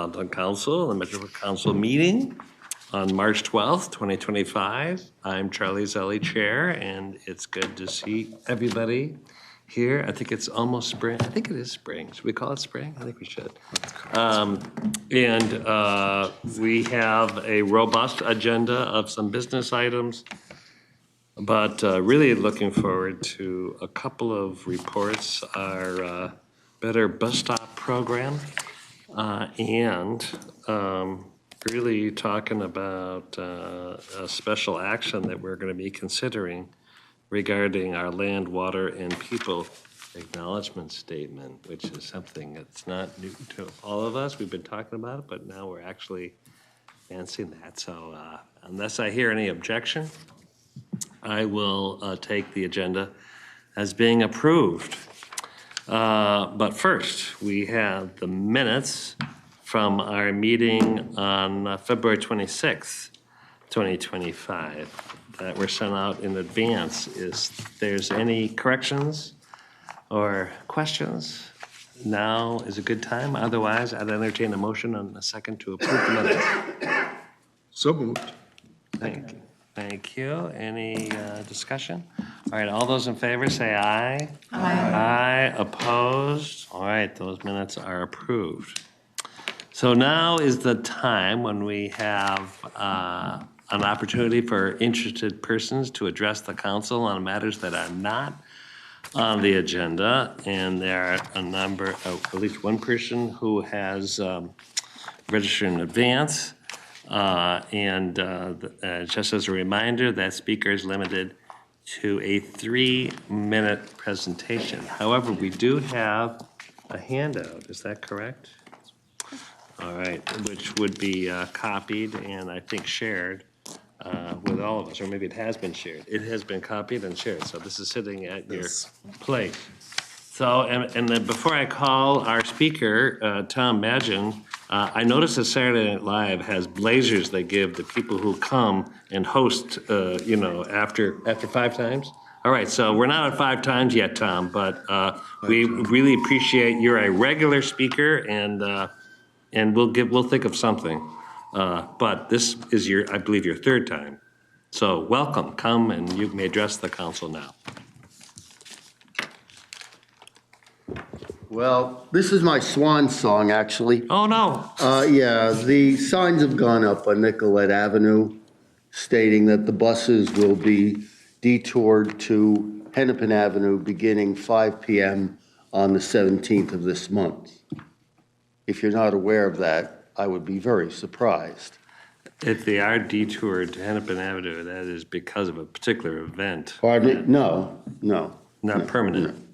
Metropolitan Council, the Metropolitan Council meeting on March 12th, 2025. I'm Charlie Zelli, Chair, and it's good to see everybody here. I think it's almost spring. I think it is spring. Should we call it spring? I think we should. We have a robust agenda of some business items, but really looking forward to a couple of reports, our Better Bus Stop program, and really talking about a special action that we're going to be considering regarding our land, water, and people acknowledgement statement, which is something that's not new to all of us. We've been talking about it, but now we're actually advancing that. So unless I hear any objection, I will take the agenda as being approved. But first, we have the minutes from our meeting on February 26th, 2025, that were sent out in advance. Is there's any corrections or questions? Now is a good time. Otherwise, I'd entertain a motion on a second to approve the minutes. So moved. Thank you. Thank you. Any discussion? All right, all those in favor say aye. Aye. Aye, opposed? All right, those minutes are approved. So now is the time when we have an opportunity for interested persons to address the council on matters that are not on the agenda. And there are a number of, at least one person who has registered in advance. Just as a reminder, that speaker is limited to a 3-minute presentation. However, we do have a handout, is that correct? All right, which would be copied and I think shared with all of us, or maybe it has been shared. It has been copied and shared, so this is sitting at your plate. So, and then before I call our speaker, Tom Madgen, I noticed that Saturday Night Live has blazers they give the people who come and host, after 5 times. All right, so we're not at 5 times yet, Tom, but we really appreciate you're a regular speaker, and we'll think of something. But this is I believe your 3rd time. So welcome, come, and you may address the council now. Well, this is my swan song, actually. Oh, no. Yeah, the signs have gone up on Nicollet Avenue stating that the buses will be detoured to Hennepin Avenue beginning 5 p.m. on the 17th of this month. If you're not aware of that, I would be very surprised. If they are detoured to Hennepin Avenue, that is because of a particular event. Pardon me? No. Not permanent.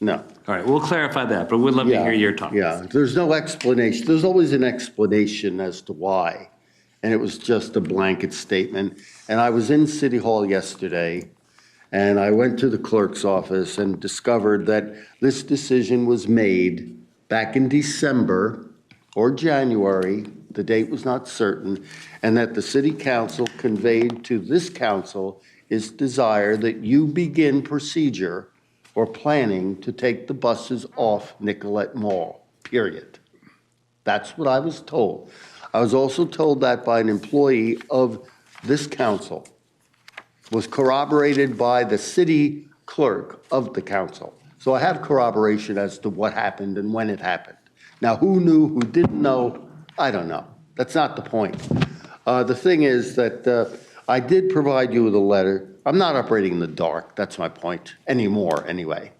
No. All right, we'll clarify that, but we'd love to hear your talk. Yeah, there's no explanation. There's always an explanation as to why. And it was just a blanket statement. And I was in City Hall yesterday, and I went to the clerk's office and discovered that this decision was made back in December or January, the date was not certain, and that the city council conveyed to this council its desire that you begin procedure or planning to take the buses off Nicollet Mall, period. That's what I was told. I was also told that by an employee of this council, was corroborated by the city clerk of the council. So I have corroboration as to what happened and when it happened. Now, who knew, who didn't know, I don't know. That's not the point. The thing is that I did provide you with a letter. I'm not operating in the dark, that's my point, anymore anyway.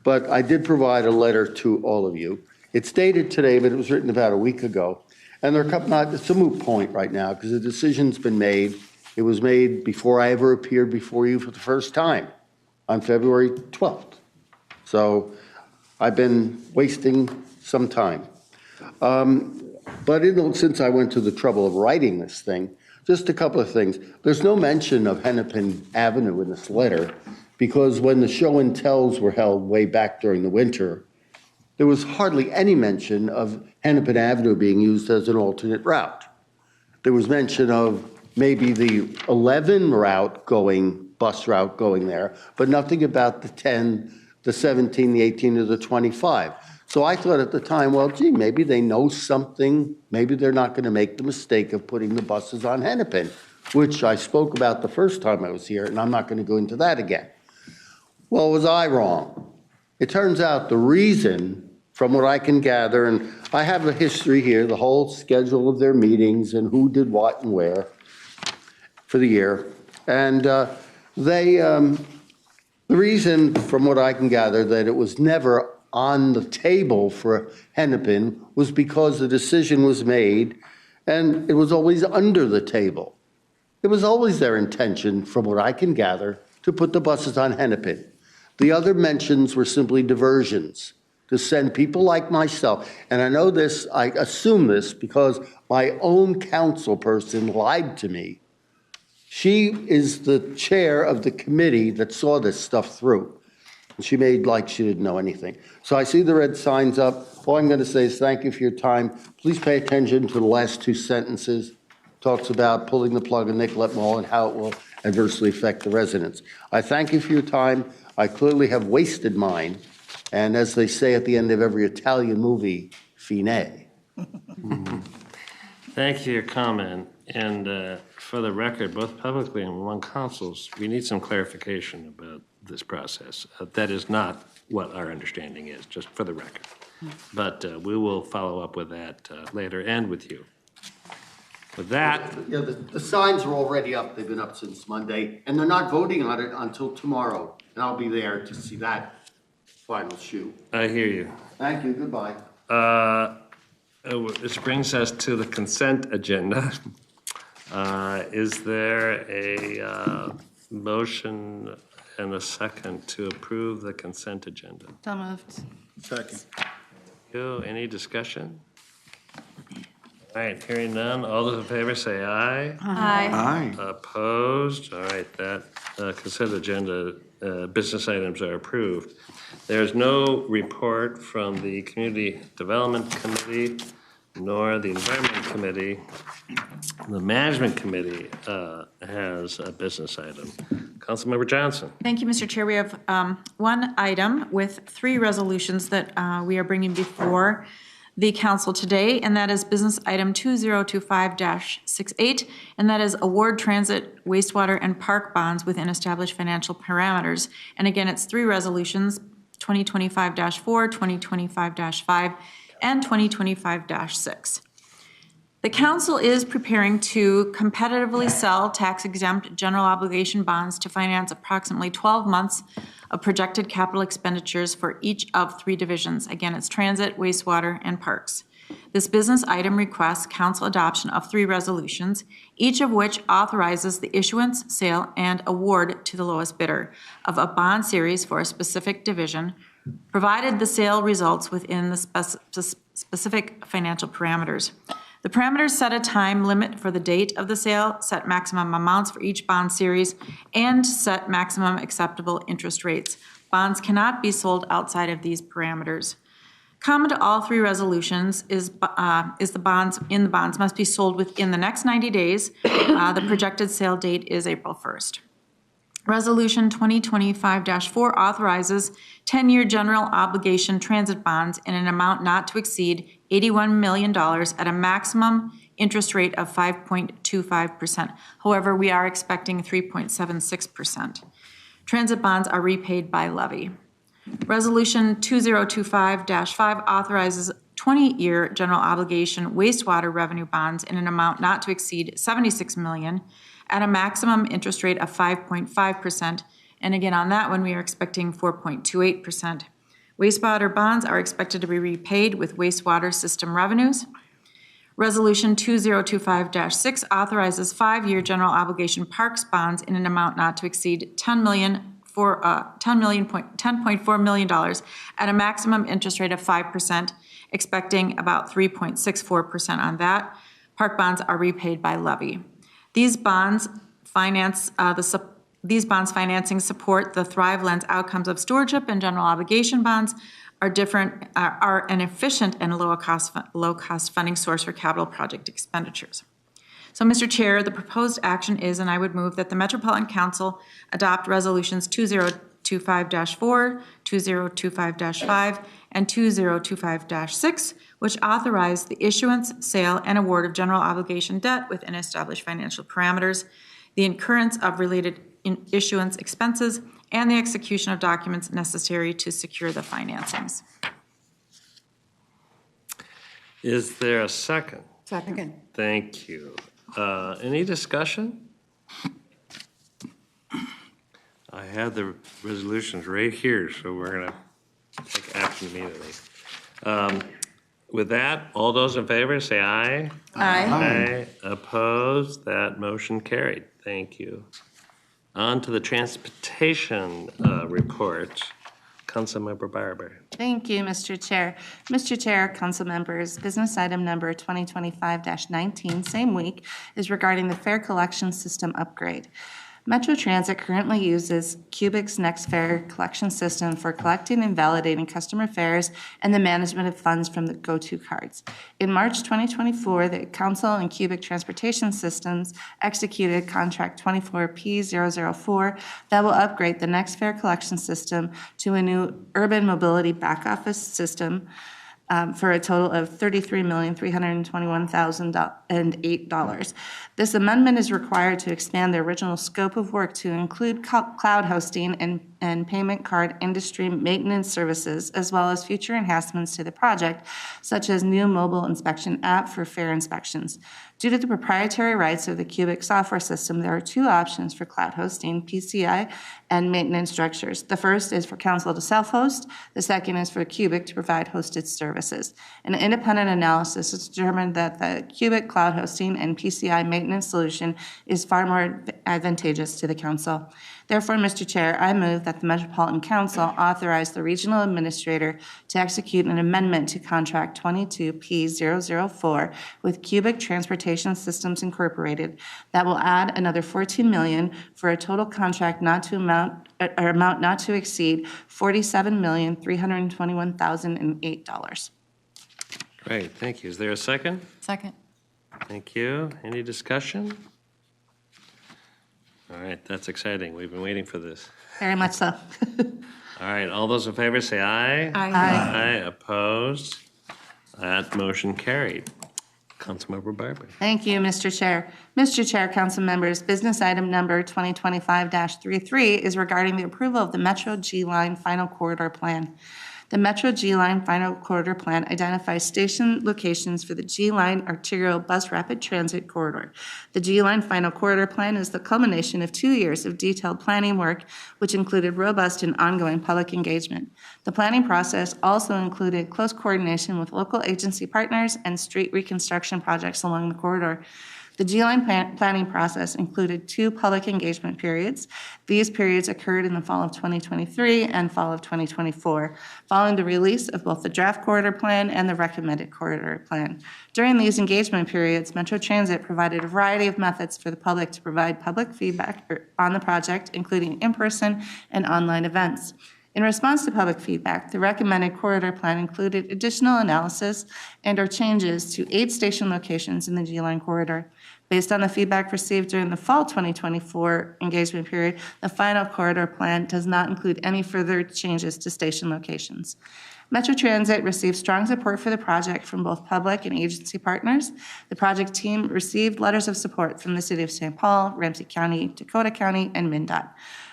But I did provide a letter to all of you. It's dated today, but it was written about a week ago. And it's a moot point right now because the decision's been made. It was made before I ever appeared before you for the first time on February 12th. So I've been wasting some time. But since I went to the trouble of writing this thing, just a couple of things. There's no mention of Hennepin Avenue in this letter because when the show and tells were held way back during the winter, there was hardly any mention of Hennepin Avenue being used as an alternate route. There was mention of maybe the 11 bus route going there, but nothing about the 10, the 17, the 18, or the 25. So I thought at the time, well, gee, maybe they know something. Maybe they're not going to make the mistake of putting the buses on Hennepin, which I spoke about the first time I was here, and I'm not going to go into that again. Well, was I wrong? It turns out the reason, from what I can gather, and I have a history here, the whole schedule of their meetings and who did what and where for the year. And the reason, from what I can gather, that it was never on the table for Hennepin was because the decision was made and it was always under the table. It was always their intention, from what I can gather, to put the buses on Hennepin. The other mentions were simply diversions to send people like myself. And I know this, I assume this because my own council person lied to me. She is the chair of the committee that saw this stuff through. And she made like she didn't know anything. So I see the red signs up. All I'm going to say is thank you for your time. Please pay attention to the last two sentences. Talks about pulling the plug on Nicollet Mall and how it will adversely affect the residents. I thank you for your time. I clearly have wasted mine. And as they say at the end of every Italian movie, fine. Thank you for your comment. And for the record, both publicly and among councils, we need some clarification about this process. That is not what our understanding is, just for the record. But we will follow up with that later and with you. With that. Yeah, the signs are already up. They've been up since Monday, and they're not voting on it until tomorrow. And I'll be there to see that final shoe. I hear you. Thank you. Goodbye. This brings us to the consent agenda. Is there a motion and a second to approve the consent agenda? So moved. Second. Any discussion? All right, hearing none. All those in favor say aye. Aye. Aye. Opposed? All right, that consent agenda business items are approved. There's no report from the Community Development Committee nor the Environment Committee. The Management Committee has a business item. Councilmember Johnson. Thank you, Mr. Chair. We have one item with 3 resolutions that we are bringing before the council today, and that is business item 2025-68, and that is award transit, wastewater, and park bonds within established financial parameters. And again, it's 3 resolutions, 2025-4, 2025-5, and 2025-6. The council is preparing to competitively sell tax-exempt general obligation bonds to finance approximately 12 months of projected capital expenditures for each of 3 divisions. Again, it's transit, wastewater, and parks. This business item requests council adoption of 3 resolutions, each of which authorizes the issuance, sale, and award to the lowest bidder of a bond series for a specific division, provided the sale results within the specific financial parameters. The parameters set a time limit for the date of the sale, set maximum amounts for each bond series, and set maximum acceptable interest rates. Bonds cannot be sold outside of these parameters. Common to all 3 resolutions is the bonds must be sold within the next 90 days. The projected sale date is April 1st. Resolution 2025-4 authorizes 10-year general obligation transit bonds in an amount not to exceed $81 million at a maximum interest rate of 5.25%. However, we are expecting 3.76%. Transit bonds are repaid by levy. Resolution 2025-5 authorizes 20-year general obligation wastewater revenue bonds in an amount not to exceed $76 million at a maximum interest rate of 5.5%. And again, on that one, we are expecting 4.28%. Wastewater bonds are expected to be repaid with wastewater system revenues. Resolution 2025-6 authorizes 5-year general obligation parks bonds in an amount not to exceed $10.4 million at a maximum interest rate of 5%, expecting about 3.64% on that. Park bonds are repaid by levy. These bonds financing support the Thrive Lens outcomes of stewardship, and general obligation bonds are an efficient and low cost funding source for capital project expenditures. So, Mr. Chair, the proposed action is, and I would move that the Metropolitan Council adopt resolutions 2025-6 2025-4, 2025-5, and 2025-6, which authorize the issuance, sale, and award of general obligation debt within established financial parameters, the incurrence of related issuance expenses, and the execution of documents necessary to secure the financings. Is there a second? Second. Thank you. Any discussion? I have the resolutions right here, so we're going to take action immediately. With that, all those in favor, say aye. Aye. Aye. Opposed? That motion carried. Thank you. On to the transportation report. Councilmember Barber. Thank you, Mr. Chair. Mr. Chair, council members, business item number 2025-19, same week, is regarding the fare collection system upgrade. Metro Transit currently uses Cubic's Next Fare collection system for collecting and validating customer fares and the management of funds from the go-to cards. In March 2024, the Council and Cubic Transportation Systems executed Contract 24P004 that will upgrade the Next Fare collection system to a new urban mobility back office system for a total of $33,321,008. This amendment is required to expand the original scope of work to include cloud hosting and payment card industry maintenance services, as well as future enhancements to the project, such as new mobile inspection app for fare inspections. Due to the proprietary rights of the Cubic software system, there are two options for cloud hosting, PCI, and maintenance structures. The first is for council to self-host. The second is for Cubic to provide hosted services. An independent analysis has determined that the Cubic cloud hosting and PCI maintenance solution is far more advantageous to the council. Therefore, Mr. Chair, I move that the Metropolitan Council authorize the regional administrator to execute an amendment to Contract 22P004 with Cubic Transportation Systems Incorporated that will add another $14 million for a total contract not to exceed $47,321,008. Great, thank you. Is there a second? Second. Thank you. Any discussion? All right, that's exciting. We've been waiting for this. Very much so. All right, all those in favor say aye. Aye. Aye. Opposed? That motion carried. Councilmember Barber. Thank you, Mr. Chair. Mr. Chair, council members, business item number 2025-33 is regarding the approval of the Metro G-Line Final Corridor Plan. The Metro G-Line Final Corridor Plan identifies station locations for the G-Line Arterial Bus Rapid Transit Corridor. The G-Line Final Corridor Plan is the culmination of 2 years of detailed planning work, which included robust and ongoing public engagement. The planning process also included close coordination with local agency partners and street reconstruction projects along the corridor. The G-Line planning process included 2 public engagement periods. These periods occurred in the fall of 2023 and fall of 2024, following the release of both the draft corridor plan and the recommended corridor plan. During these engagement periods, Metro Transit provided a variety of methods for the public to provide public feedback on the project, including in-person and online events. In response to public feedback, the recommended corridor plan included additional analysis and/or changes to 8 station locations in the G-Line corridor. Based on the feedback received during the fall 2024 engagement period, the final corridor plan does not include any further changes to station locations. Metro Transit received strong support for the project from both public and agency partners. The project team received letters of support from the City of St. Paul, Ramsey County, Dakota County, and MnDOT.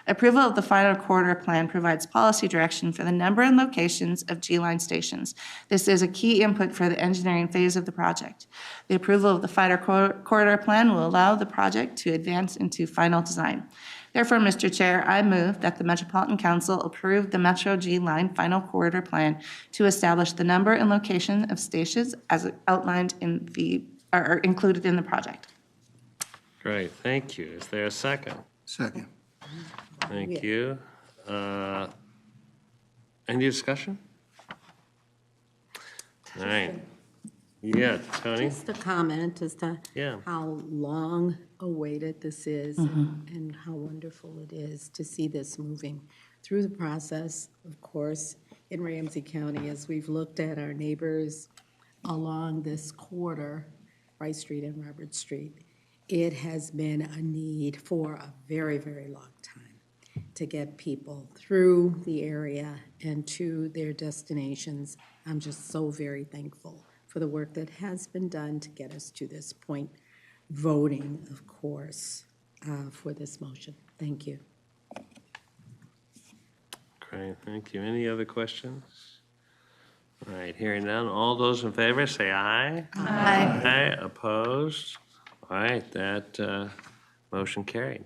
Approval of the final corridor plan provides policy direction for the number and locations of G-Line stations. This is a key input for the engineering phase of the project. The approval of the final corridor plan will allow the project to advance into final design. Therefore, Mr. Chair, I move that the Metropolitan Council approve the Metro G-Line Final Corridor Plan to establish the number and location of stations as outlined in or included in the project. Great, thank you. Is there a second? Second. Thank you. Any discussion? All right. Yeah, Tony? Just a comment as to Yeah. how long awaited this is and how wonderful it is to see this moving through the process, of course, in Ramsey County, as we've looked at our neighbors along this corridor, Rice Street and Robert Street. It has been a need for a very, very long time to get people through the area and to their destinations. I'm just so very thankful for the work that has been done to get us to this point. Voting, of course, for this motion. Thank you. Great, thank you. Any other questions? All right, hearing none. All those in favor, say aye. Aye. Aye, opposed? All right, that motion carried.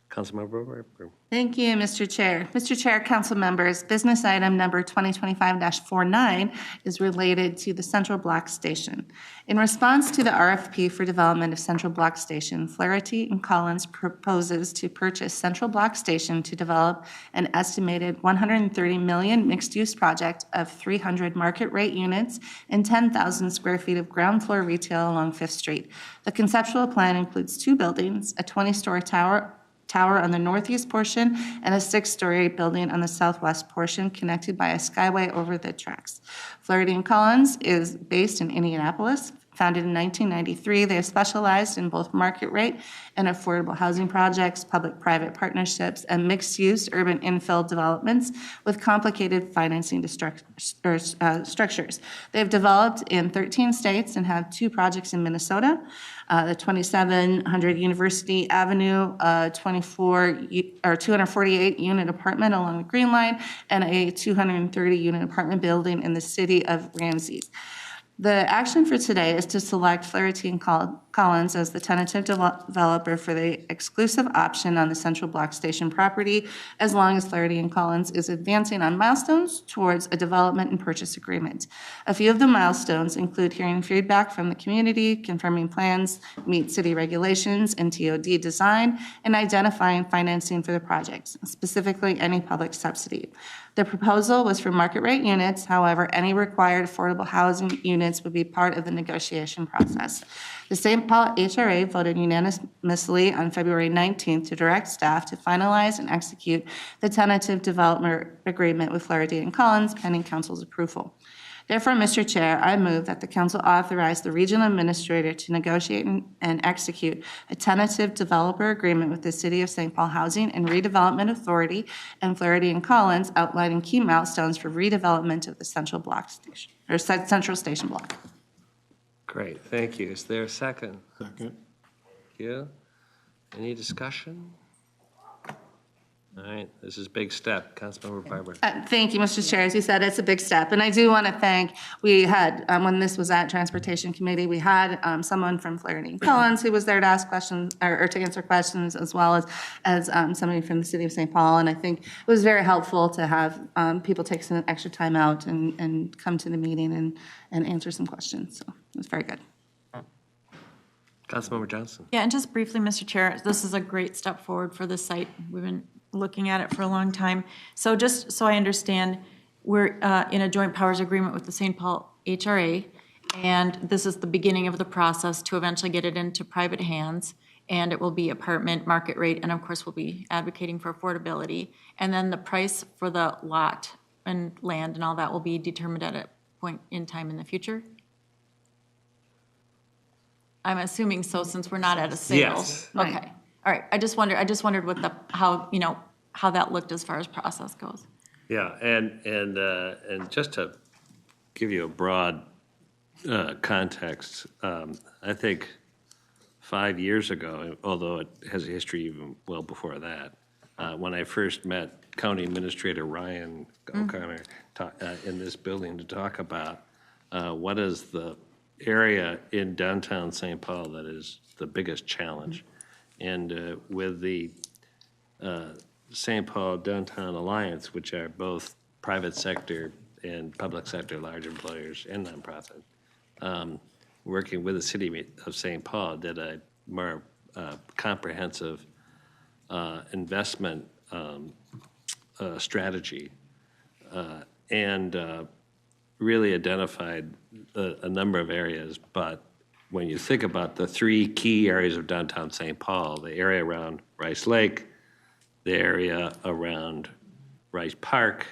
Councilmember Whitburn. Thank you, Mr. Chair. Mr. Chair, council members, business item number 2025-49 is related to the Central Block Station. In response to the RFP for development of Central Block Station, Flaherty and Collins proposes to purchase Central Block Station to develop an estimated 130 million mixed-use project of 300 market rate units and 10,000 square feet of ground floor retail along Fifth Street. The conceptual plan includes 2 buildings, a 20-story tower on the northeast portion and a 6-story building on the southwest portion connected by a skyway over the tracks. Flaherty and Collins is based in Indianapolis. Founded in 1993, they have specialized in both market rate and affordable housing projects, public-private partnerships, and mixed-use urban infill developments with complicated financing structures. They have developed in 13 states and have 2 projects in Minnesota, the 2700 University Avenue, 248-unit apartment along the Green Line, and a 230-unit apartment building in the city of Ramsey. The action for today is to select Flaherty and Collins as the tentative developer for the exclusive option on the Central Block Station property, as long as Flaherty and Collins is advancing on milestones towards a development and purchase agreement. A few of the milestones include hearing feedback from the community, confirming plans meet city regulations and TOD design, and identifying financing for the projects, specifically any public subsidy. The proposal was for market rate units. However, any required affordable housing units would be part of the negotiation process. The St. Paul HRA voted unanimously on February 19th to direct staff to finalize and execute the tentative development agreement with Flaherty and Collins pending council's approval. Therefore, Mr. Chair, I move that the council authorize the regional administrator to negotiate and execute a tentative developer agreement with the City of St. Paul Housing and Redevelopment Authority and Flaherty and Collins outlining key milestones for redevelopment of the Central Block Station, or Central Station Block. Great, thank you. Is there a second? Second. Thank you. Any discussion? All right, this is a big step. Councilmember Barber. Thank you, Mr. Chair. As you said, it's a big step. And I do want to thank, we had, when this was at Transportation Committee, we had someone from Flaherty and Collins who was there to ask questions or to answer questions, as well as somebody from the City of St. Paul. And I think it was very helpful to have people take some extra time out and come to the meeting and answer some questions. So it was very good. Councilmember Johnson. Yeah, and just briefly, Mr. Chair, this is a great step forward for the site. We've been looking at it for a long time. So just so I understand, we're in a joint powers agreement with the St. Paul HRA, and this is the beginning of the process to eventually get it into private hands, and it will be apartment, market rate, and of course, we'll be advocating for affordability. And then the price for the lot and land and all that will be determined at a point in time in the future? I'm assuming so, since we're not at a sale. Yes. Okay, all right. I just wondered what how that looked as far as process goes. Yeah, and just to give you a broad context, I think 5 years ago, although it has a history even well before that, when I first met County Administrator Ryan O'Connor in this building to talk about what is the area in downtown St. Paul that is the biggest challenge. And with the St. Paul Downtown Alliance, which are both private sector and public sector large employers and nonprofit, working with the city of St. Paul, did a more comprehensive investment strategy and really identified a number of areas. But when you think about the 3 key areas of downtown St. Paul, the area around Rice Lake, the area around Rice Park,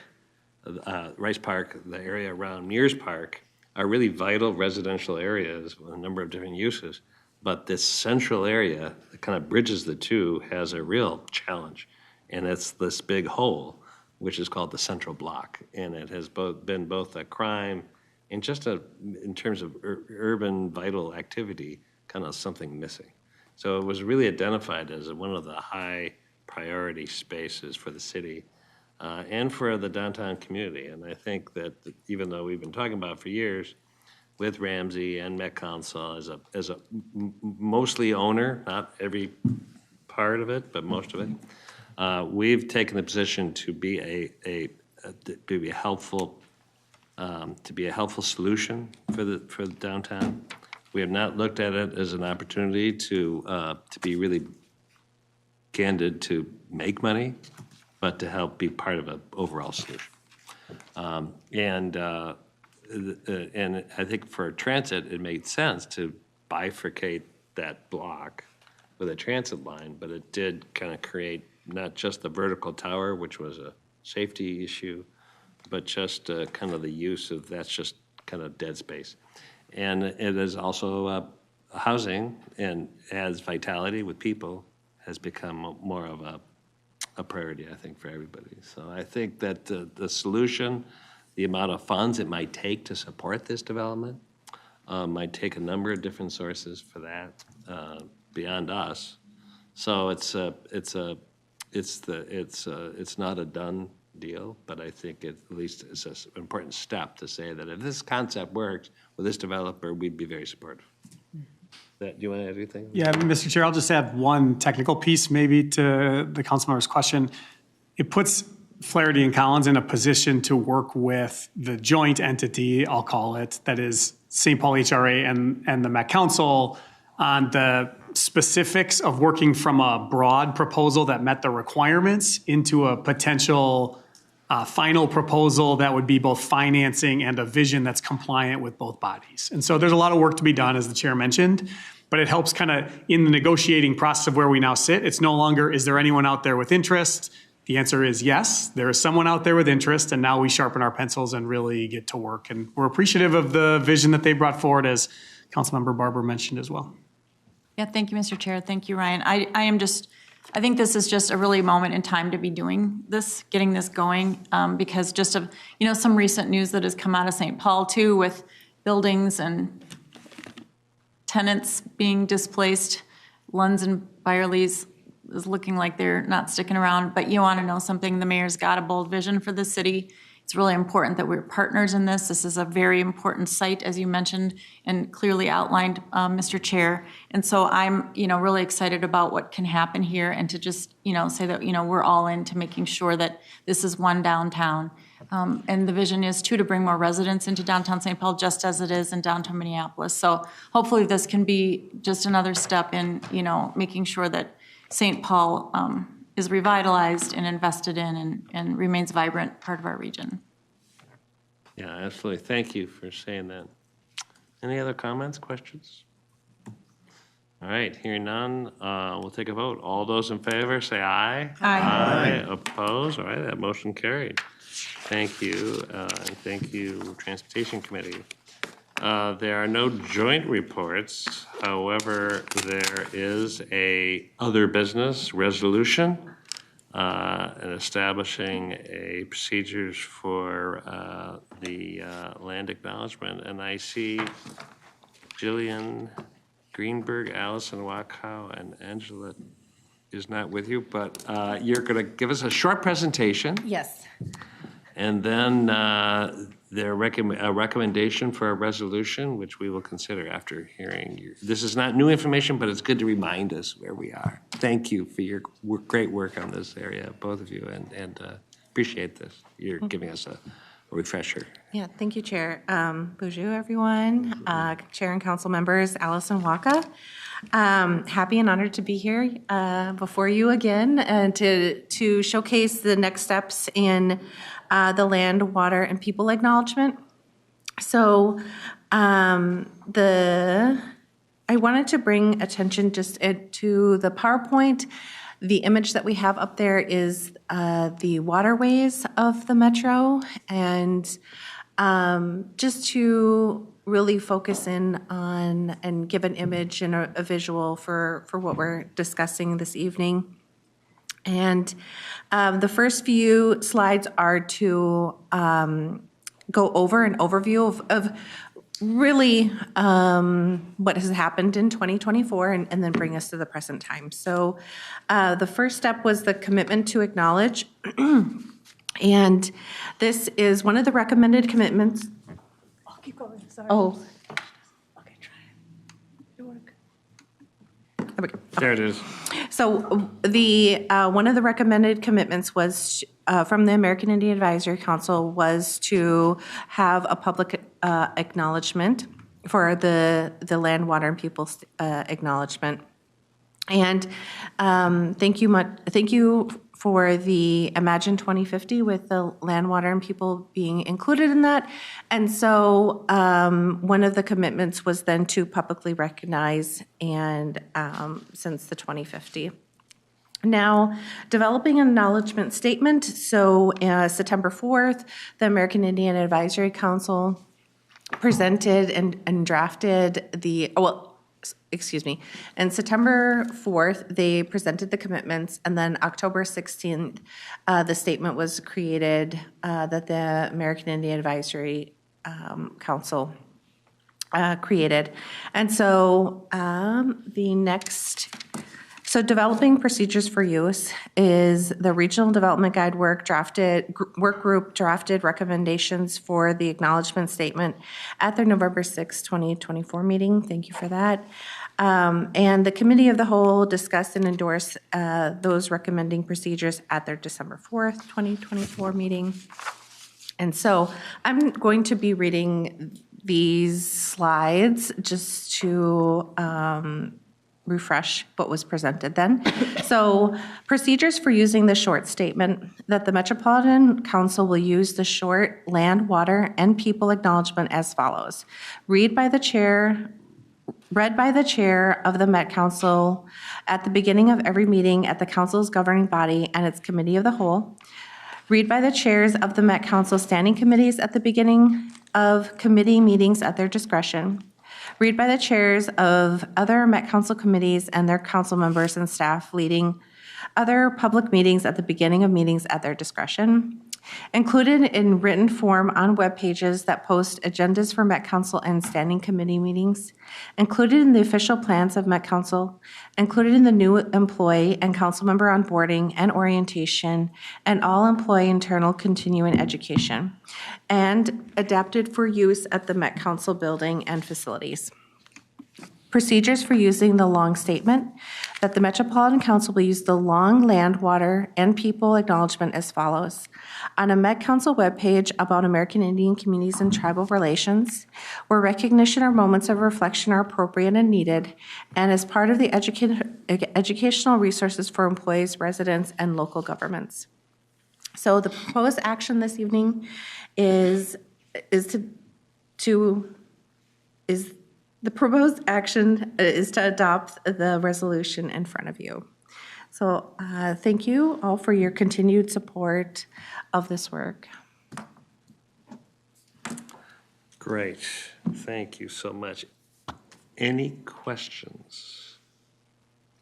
the area around Mears Park, are really vital residential areas with a number of different uses. But this central area that kind of bridges the two has a real challenge. And it's this big hole, which is called the Central Block. And it has been both a crime and just in terms of urban vital activity, kind of something missing. So it was really identified as one of the high priority spaces for the city and for the downtown community. And I think that even though we've been talking about it for years with Ramsey and Met Council as a mostly owner, not every part of it, but most of it, we've taken the position to be a helpful solution for the downtown. We have not looked at it as an opportunity to be really candid, to make money, but to help be part of an overall solution. And I think for transit, it made sense to bifurcate that block with a transit line, but it did kind of create not just the vertical tower, which was a safety issue, but just kind of the use of that's just kind of dead space. And it is also housing, and as vitality with people has become more of a priority, I think, for everybody. So I think that the solution, the amount of funds it might take to support this development, might take a number of different sources for that beyond us. So it's not a done deal, but I think at least it's an important step to say that if this concept works with this developer, we'd be very supportive. Do you want to add anything? Yeah, Mr. Chair, I'll just add one technical piece maybe to the council member's question. It puts Flaherty and Collins in a position to work with the joint entity, I'll call it, that is St. Paul HRA and the Met Council on the specifics of working from a broad proposal that met the requirements into a potential final proposal that would be both financing and a vision that's compliant with both bodies. And so there's a lot of work to be done, as the chair mentioned, but it helps kind of in the negotiating process of where we now sit. It's no longer, is there anyone out there with interest? The answer is yes, there is someone out there with interest, and now we sharpen our pencils and really get to work. And we're appreciative of the vision that they brought forward, as Councilmember Barber mentioned as well. Yeah, thank you, Mr. Chair. Thank you, Ryan. I think this is just a really moment in time to be doing this, getting this going, because just of, some recent news that has come out of St. Paul too, with buildings and tenants being displaced. Lunds and Byerly's is looking like they're not sticking around, but you want to know something, the mayor's got a bold vision for the city. It's really important that we're partners in this. This is a very important site, as you mentioned and clearly outlined, Mr. Chair. And so I'm, really excited about what can happen here, and to just, say that, we're all into making sure that this is one downtown. And the vision is too to bring more residents into downtown St. Paul, just as it is in downtown Minneapolis. So hopefully this can be just another step in, making sure that St. Paul is revitalized and invested in and remains a vibrant part of our region. Yeah, absolutely. Thank you for saying that. Any other comments, questions? All right, hearing none, we'll take a vote. All those in favor, say aye. Aye. Opposed? All right, that motion carried. Thank you, and thank you, Transportation Committee. There are no joint reports. However, there is a other business resolution and establishing a procedures for the land acknowledgement. And I see Jillian Greenberg, Allison Wakow, and Angela is not with you, but you're going to give us a short presentation. Yes. And then a recommendation for a resolution, which we will consider after hearing you. This is not new information, but it's good to remind us where we are. Thank you for your great work on this area, both of you, and appreciate this. You're giving us a refresher. Yeah, thank you, Chair. Bonjour, everyone. Chair and council members, Allison Waka. Happy and honored to be here before you again and to showcase the next steps in the land, water, and people acknowledgement. So I wanted to bring attention just to the PowerPoint. The image that we have up there is the waterways of the metro, and just to really focus in on and give an image and a visual for what we're discussing this evening. And the first few slides are to go over an overview of really what has happened in 2024 and then bring us to the present time. So the first step was the commitment to acknowledge. And this is one of the recommended commitments. I'll keep going, sorry. Oh, Okay, try it. It'll work. there we go. There it is. So the, one of the recommended commitments was, from the American Indian Advisory Council, was to have a public acknowledgement for the land, water, and people's acknowledgement. And thank you for the Imagine 2050 with the land, water, and people being included in that. And so one of the commitments was then to publicly recognize and since the 2050. Now, developing an acknowledgement statement. So September 4th, the American Indian Advisory Council presented and drafted the, and September 4th, they presented the commitments, and then October 16th, the statement was created that the American Indian Advisory Council created. And so so developing procedures for use is the Regional Development Guide work group drafted recommendations for the acknowledgement statement at their November 6, 2024 meeting. Thank you for that. And the Committee of the Whole discussed and endorsed those recommending procedures at their December 4th, 2024 meeting. And so I'm going to be reading these slides just to refresh what was presented then. So procedures for using the short statement that the Metropolitan Council will use the short land, water, and people acknowledgement as follows. Read by the chair of the Met Council at the beginning of every meeting at the Council's governing body and its Committee of the Whole. Read by the chairs of the Met Council standing committees at the beginning of committee meetings at their discretion. Read by the chairs of other Met Council committees and their council members and staff leading other public meetings at the beginning of meetings at their discretion. Included in written form on web pages that post agendas for Met Council and standing committee meetings. Included in the official plans of Met Council. Included in the new employee and council member onboarding and orientation and all employee internal continuing education. And adapted for use at the Met Council building and facilities. Procedures for using the long statement that the Metropolitan Council will use the long land, water, and people acknowledgement as follows. On a Met Council webpage about American Indian communities and tribal relations, where recognition or moments of reflection are appropriate and needed, and as part of the educational resources for employees, residents, and local governments. So the proposed action this evening the proposed action is to adopt the resolution in front of you. So thank you all for your continued support of this work. Great. Thank you so much. Any questions?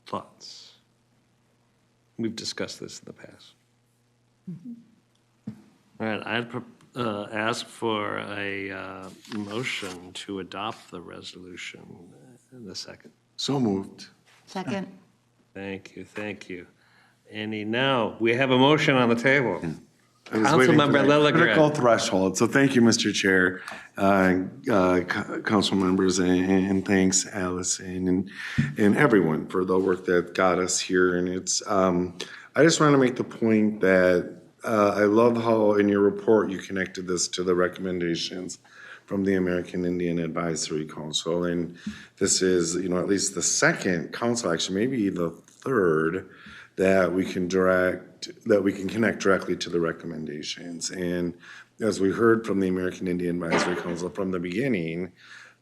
Thoughts? We've discussed this in the past. All right, I'd ask for a motion to adopt the resolution in a second. So moved. Second. Thank you, thank you. Now, we have a motion on the table. I was waiting for Councilmember that Lilligren. critical threshold. So thank you, Mr. Chair, council members, and thanks, Allison, and everyone for the work that got us here. And it's, I just want to make the point that I love how in your report you connected this to the recommendations from the American Indian Advisory Council. And this is, at least the second council action, maybe the third, that we can connect directly to the recommendations. And as we heard from the American Indian Advisory Council from the beginning,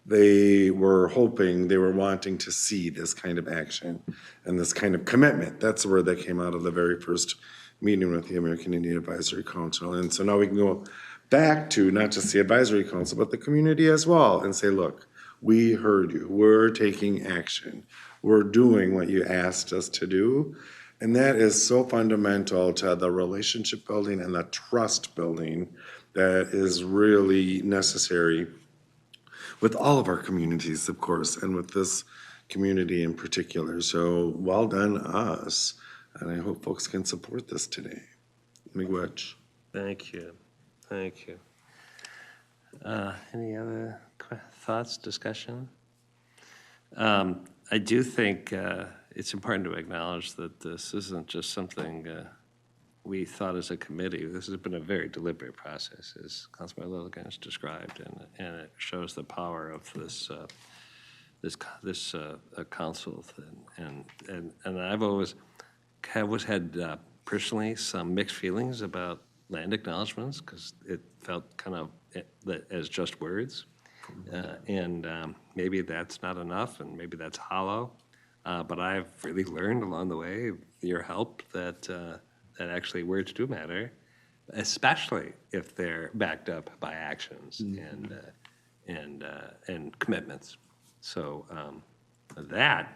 they were wanting to see this kind of action and this kind of commitment. That's the word that came out of the very first meeting with the American Indian Advisory Council. And so now we can go back to not just the Advisory Council, but the community as well and say, look, we heard you. We're taking action. We're doing what you asked us to do. And that is so fundamental to the relationship building and the trust building that is really necessary with all of our communities, of course, and with this community in particular. So well done us, and I hope folks can support this today. Miigwech. Thank you. Thank you. Any other thoughts, discussion? I do think it's important to acknowledge that this isn't just something we thought as a committee. This has been a very deliberate process, as Councilman Lilligan has described, and it shows the power of this council. And I've always had personally some mixed feelings about land acknowledgements because it felt kind of as just words. And maybe that's not enough, and maybe that's hollow. But I've really learned along the way, with your help, that actually words do matter, especially if they're backed up by actions and commitments. So that,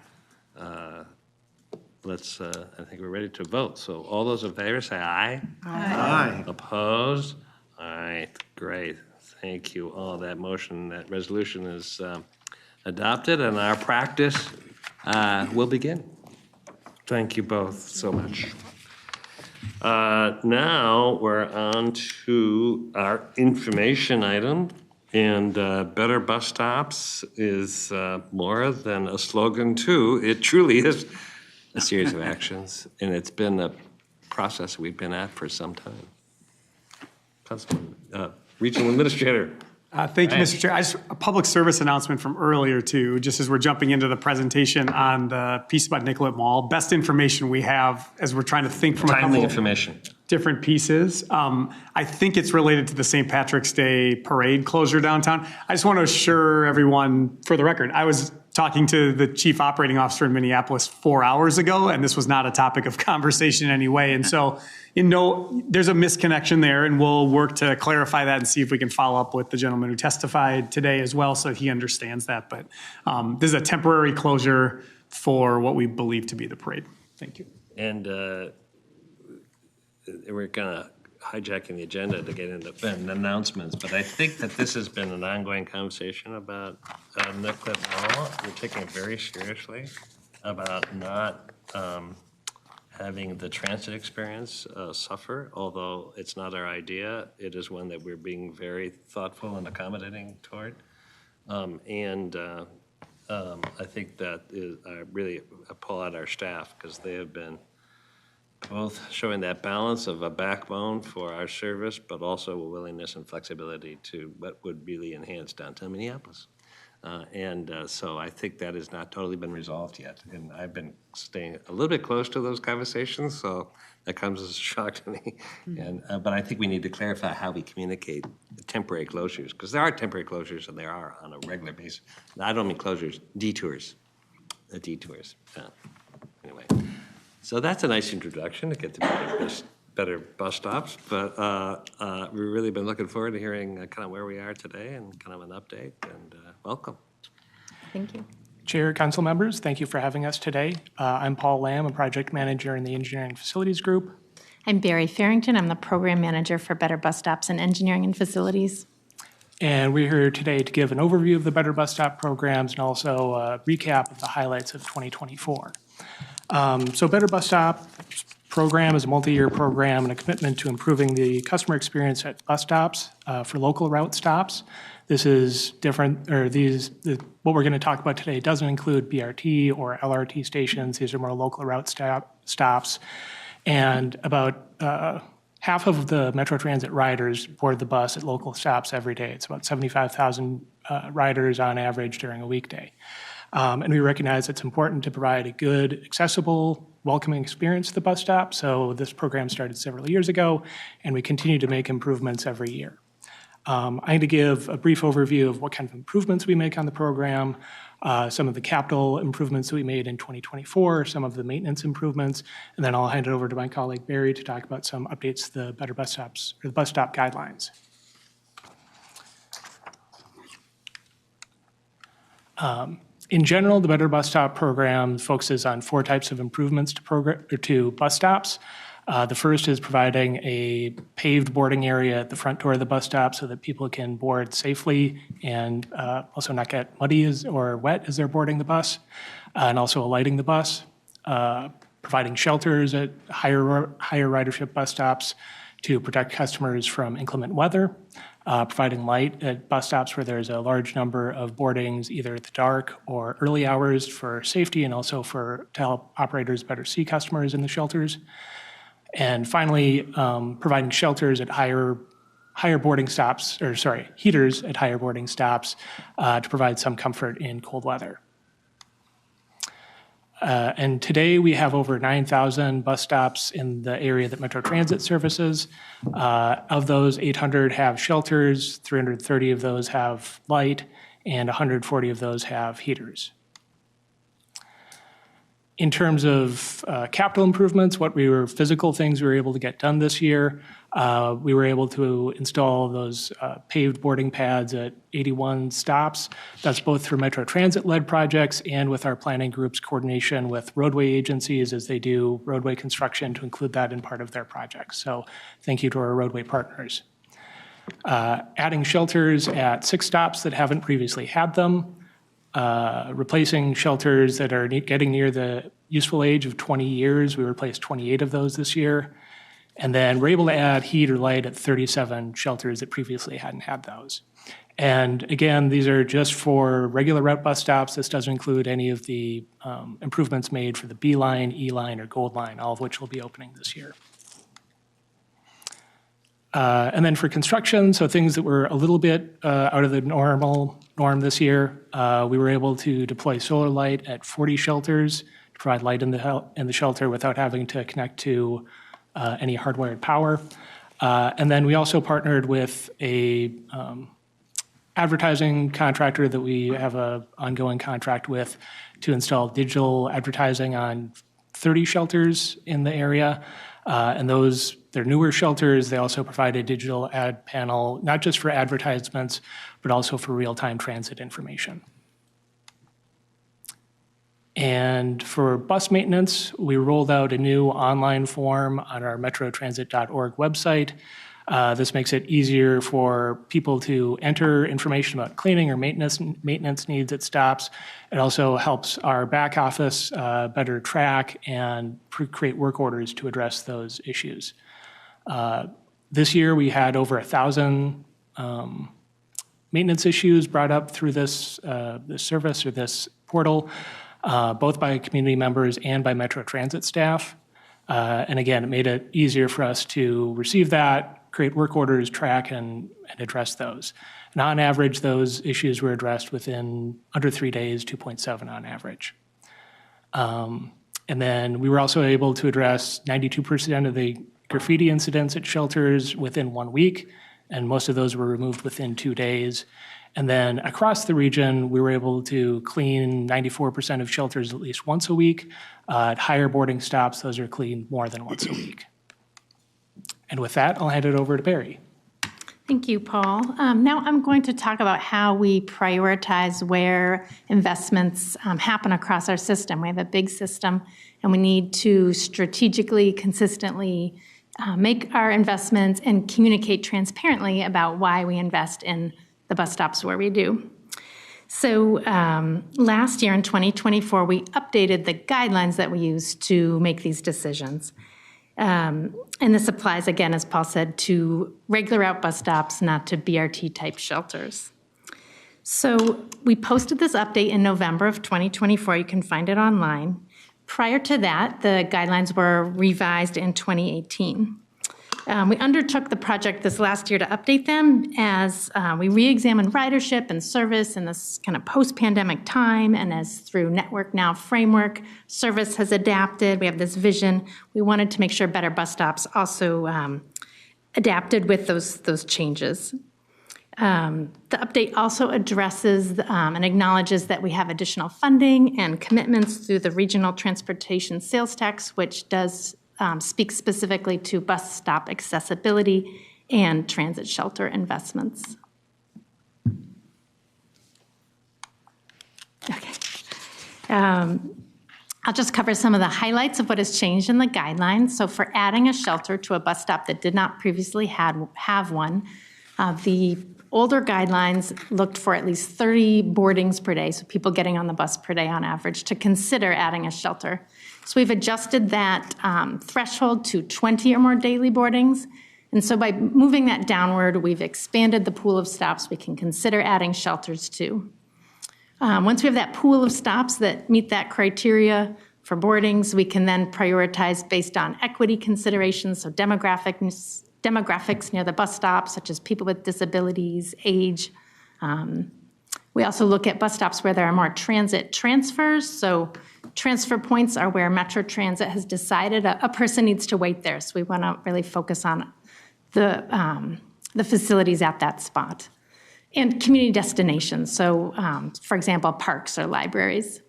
let's. I think we're ready to vote. So all those in favor say aye. Aye. Opposed? All right, great. Thank you all. That motion, that resolution is adopted, and our practice will begin. Thank you both so much. Now we're on to our information item, and Better Bus Stops is more than a slogan too. It truly is a series of actions, and it's been a process we've been at for some time. Councilman, Regional Administrator. Thank you, Mr. Chair. A public service announcement from earlier too, just as we're jumping into the presentation on the piece about Nicollet Mall. Best information we have as we're trying to think from a Timely couple information. different pieces. I think it's related to the St. Patrick's Day parade closure downtown. I just want to assure everyone, for the record, I was talking to the chief operating officer in Minneapolis 4 hours ago, and this was not a topic of conversation in any way. And so, there's a misconnection there, and we'll work to clarify that and see if we can follow up with the gentleman who testified today as well, so he understands that. But this is a temporary closure for what we believe to be the parade. Thank you. And we're kind of hijacking the agenda to get into announcements, but I think that this has been an ongoing conversation about Nicollet Mall. We're taking it very seriously about not having the transit experience suffer, although it's not our idea. It is one that we're being very thoughtful and accommodating toward. I think that is really applaud our staff because they have been both showing that balance of a backbone for our service, but also a willingness and flexibility to what would really enhance downtown Minneapolis. So I think that has not totally been resolved yet. And I've been staying a little bit close to those conversations, so that comes as a shock to me. But I think we need to clarify how we communicate the temporary closures, because there are temporary closures and there are on a regular basis. I don't mean closures, detours. Anyway. So that's a nice introduction to get to better bus stops, but we've really been looking forward to hearing kind of where we are today and kind of an update, and welcome. Thank you. Chair, council members, thank you for having us today. I'm Paul Lamb, a project manager in the Engineering Facilities Group. I'm Barry Farrington. I'm the program manager for Better Bus Stops and Engineering and Facilities. And we're here today to give an overview of the Better Bus Stop programs and also a recap of the highlights of 2024. So Better Bus Stop program is a multi-year program and a commitment to improving the customer experience at bus stops for local route stops. This is different, or what we're going to talk about today doesn't include BRT or LRT stations. These are more local route stops. And about half of the Metro Transit riders board the bus at local stops every day. It's about 75,000 riders on average during a weekday. And we recognize it's important to provide a good, accessible, welcoming experience at the bus stop. So this program started several years ago, and we continue to make improvements every year. I'm going to give a brief overview of what kind of improvements we make on the program, some of the capital improvements that we made in 2024, some of the maintenance improvements, and then I'll hand it over to my colleague Barry to talk about some updates to the Better Bus Stops, or the bus stop guidelines. In general, the Better Bus Stop program focuses on 4 types of improvements to bus stops. The first is providing a paved boarding area at the front door of the bus stop so that people can board safely and also not get muddy or wet as they're boarding the bus, and also lighting the bus. Providing shelters at higher ridership bus stops to protect customers from inclement weather. Providing light at bus stops where there's a large number of boardings, either at the dark or early hours for safety and also to help operators better see customers in the shelters. And finally, providing shelters at higher boarding stops, heaters at higher boarding stops to provide some comfort in cold weather. And today we have over 9,000 bus stops in the area that Metro Transit services. Of those, 800 have shelters, 330 of those have light, and 140 of those have heaters. In terms of capital improvements, physical things we were able to get done this year, we were able to install those paved boarding pads at 81 stops. That's both through Metro Transit-led projects and with our planning group's coordination with roadway agencies as they do roadway construction to include that in part of their projects. So thank you to our roadway partners. Adding shelters at 6 stops that haven't previously had them. Replacing shelters that are getting near the useful age of 20 years. We replaced 28 of those this year. And then we're able to add heat or light at 37 shelters that previously hadn't had those. And again, these are just for regular route bus stops. This doesn't include any of the improvements made for the B line, E line, or Gold line, all of which will be opening this year. And then for construction, so things that were a little bit out of the norm this year, we were able to deploy solar light at 40 shelters to provide light in the shelter without having to connect to any hardwired power. And then we also partnered with a advertising contractor that we have an ongoing contract with to install digital advertising on 30 shelters in the area. And they're newer shelters. They also provide a digital ad panel, not just for advertisements, but also for real-time transit information. And for bus maintenance, we rolled out a new online form on our metrotransit.org website. This makes it easier for people to enter information about cleaning or maintenance needs at stops. It also helps our back office better track and create work orders to address those issues. This year, we had over 1,000 maintenance issues brought up through this service or this portal, both by community members and by Metro Transit staff. And again, it made it easier for us to receive that, create work orders, track, and address those. And on average, those issues were addressed within under 3 days, 2.7 on average. And then we were also able to address 92% of the graffiti incidents at shelters within 1 week, and most of those were removed within 2 days. And then across the region, we were able to clean 94% of shelters at least once a week. At higher boarding stops, those are cleaned more than once a week. And with that, I'll hand it over to Barry. Thank you, Paul. Now I'm going to talk about how we prioritize where investments happen across our system. We have a big system, and we need to strategically, consistently make our investments and communicate transparently about why we invest in the bus stops where we do. So last year in 2024, we updated the guidelines that we use to make these decisions. And this applies, again, as Paul said, to regular route bus stops, not to BRT-type shelters. So we posted this update in November of 2024. You can find it online. Prior to that, the guidelines were revised in 2018. We undertook the project this last year to update them as we re-examined ridership and service in this kind of post-pandemic time, and as through Network Now framework, service has adapted. We have this vision. We wanted to make sure Better Bus Stops also adapted with those changes. The update also addresses and acknowledges that we have additional funding and commitments through the Regional Transportation Sales Tax, which does speak specifically to bus stop accessibility and transit shelter investments. Okay. I'll just cover some of the highlights of what has changed in the guidelines. So for adding a shelter to a bus stop that did not previously have one, the older guidelines looked for at least 30 boardings per day, so people getting on the bus per day on average, to consider adding a shelter. So we've adjusted that threshold to 20 or more daily boardings. And so by moving that downward, we've expanded the pool of stops we can consider adding shelters to. Once we have that pool of stops that meet that criteria for boardings, we can then prioritize based on equity considerations, so demographics near the bus stop, such as people with disabilities, age. We also look at bus stops where there are more transit transfers. So transfer points are where Metro Transit has decided a person needs to wait there. So we want to really focus on the facilities at that spot. And community destinations, so for example, parks or libraries.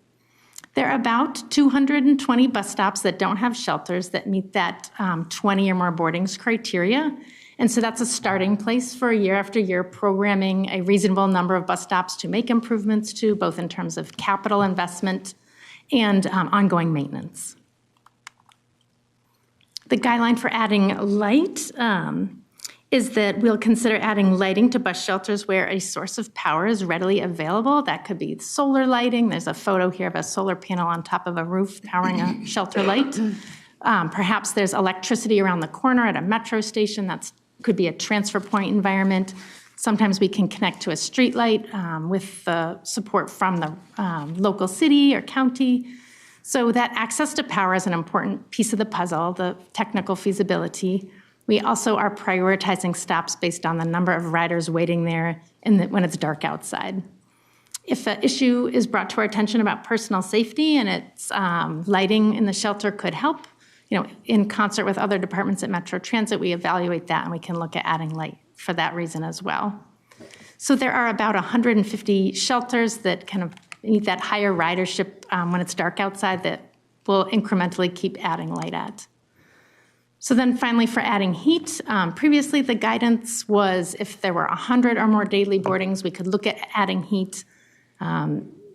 There are about 220 bus stops that don't have shelters that meet that 20 or more boardings criteria. And so that's a starting place for year after year programming a reasonable number of bus stops to make improvements to, both in terms of capital investment and ongoing maintenance. The guideline for adding light is that we'll consider adding lighting to bus shelters where a source of power is readily available. That could be solar lighting. There's a photo here of a solar panel on top of a roof powering a shelter light. Perhaps there's electricity around the corner at a metro station. That could be a transfer point environment. Sometimes we can connect to a street light with the support from the local city or county. So that access to power is an important piece of the puzzle, the technical feasibility. We also are prioritizing stops based on the number of riders waiting there when it's dark outside. If an issue is brought to our attention about personal safety and it's lighting in the shelter could help, in concert with other departments at Metro Transit, we evaluate that and we can look at adding light for that reason as well. So there are about 150 shelters that kind of meet that higher ridership when it's dark outside that we'll incrementally keep adding light at. So then finally, for adding heat, previously the guidance was if there were 100 or more daily boardings, we could look at adding heat.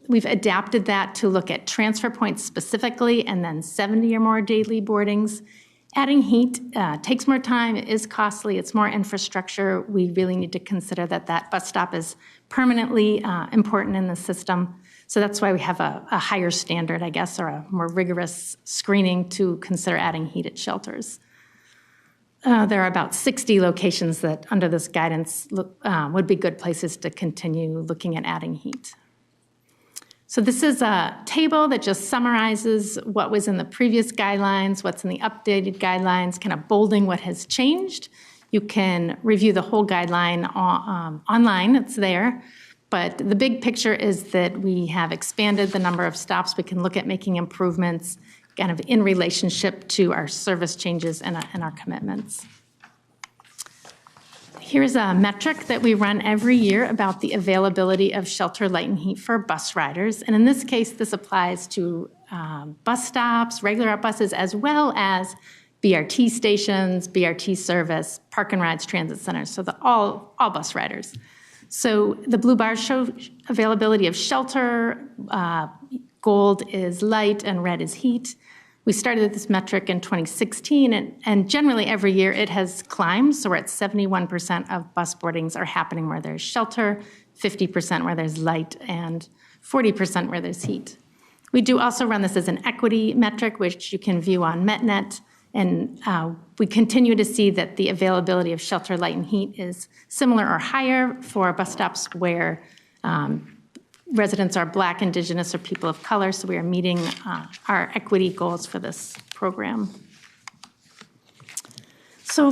We've adapted that to look at transfer points specifically and then 70 or more daily boardings. Adding heat takes more time, it is costly, it's more infrastructure. We really need to consider that bus stop is permanently important in the system. So that's why we have a higher standard, I guess, or a more rigorous screening to consider adding heat at shelters. There are about 60 locations that, under this guidance, would be good places to continue looking at adding heat. So this is a table that just summarizes what was in the previous guidelines, what's in the updated guidelines, kind of bolding what has changed. You can review the whole guideline online, it's there. But the big picture is that we have expanded the number of stops. We can look at making improvements kind of in relationship to our service changes and our commitments. Here's a metric that we run every year about the availability of shelter, light, and heat for bus riders. And in this case, this applies to bus stops, regular buses, as well as BRT stations, BRT service, park and rides, transit centers, so all bus riders. So the blue bars show availability of shelter, gold is light, and red is heat. We started this metric in 2016, and generally every year it has climbed, so we're at 71% of bus boardings are happening where there's shelter, 50% where there's light, and 40% where there's heat. We do also run this as an equity metric, which you can view on MetNet, and we continue to see that the availability of shelter, light, and heat is similar or higher for bus stops where residents are Black, Indigenous, or people of color, so we are meeting our equity goals for this program. So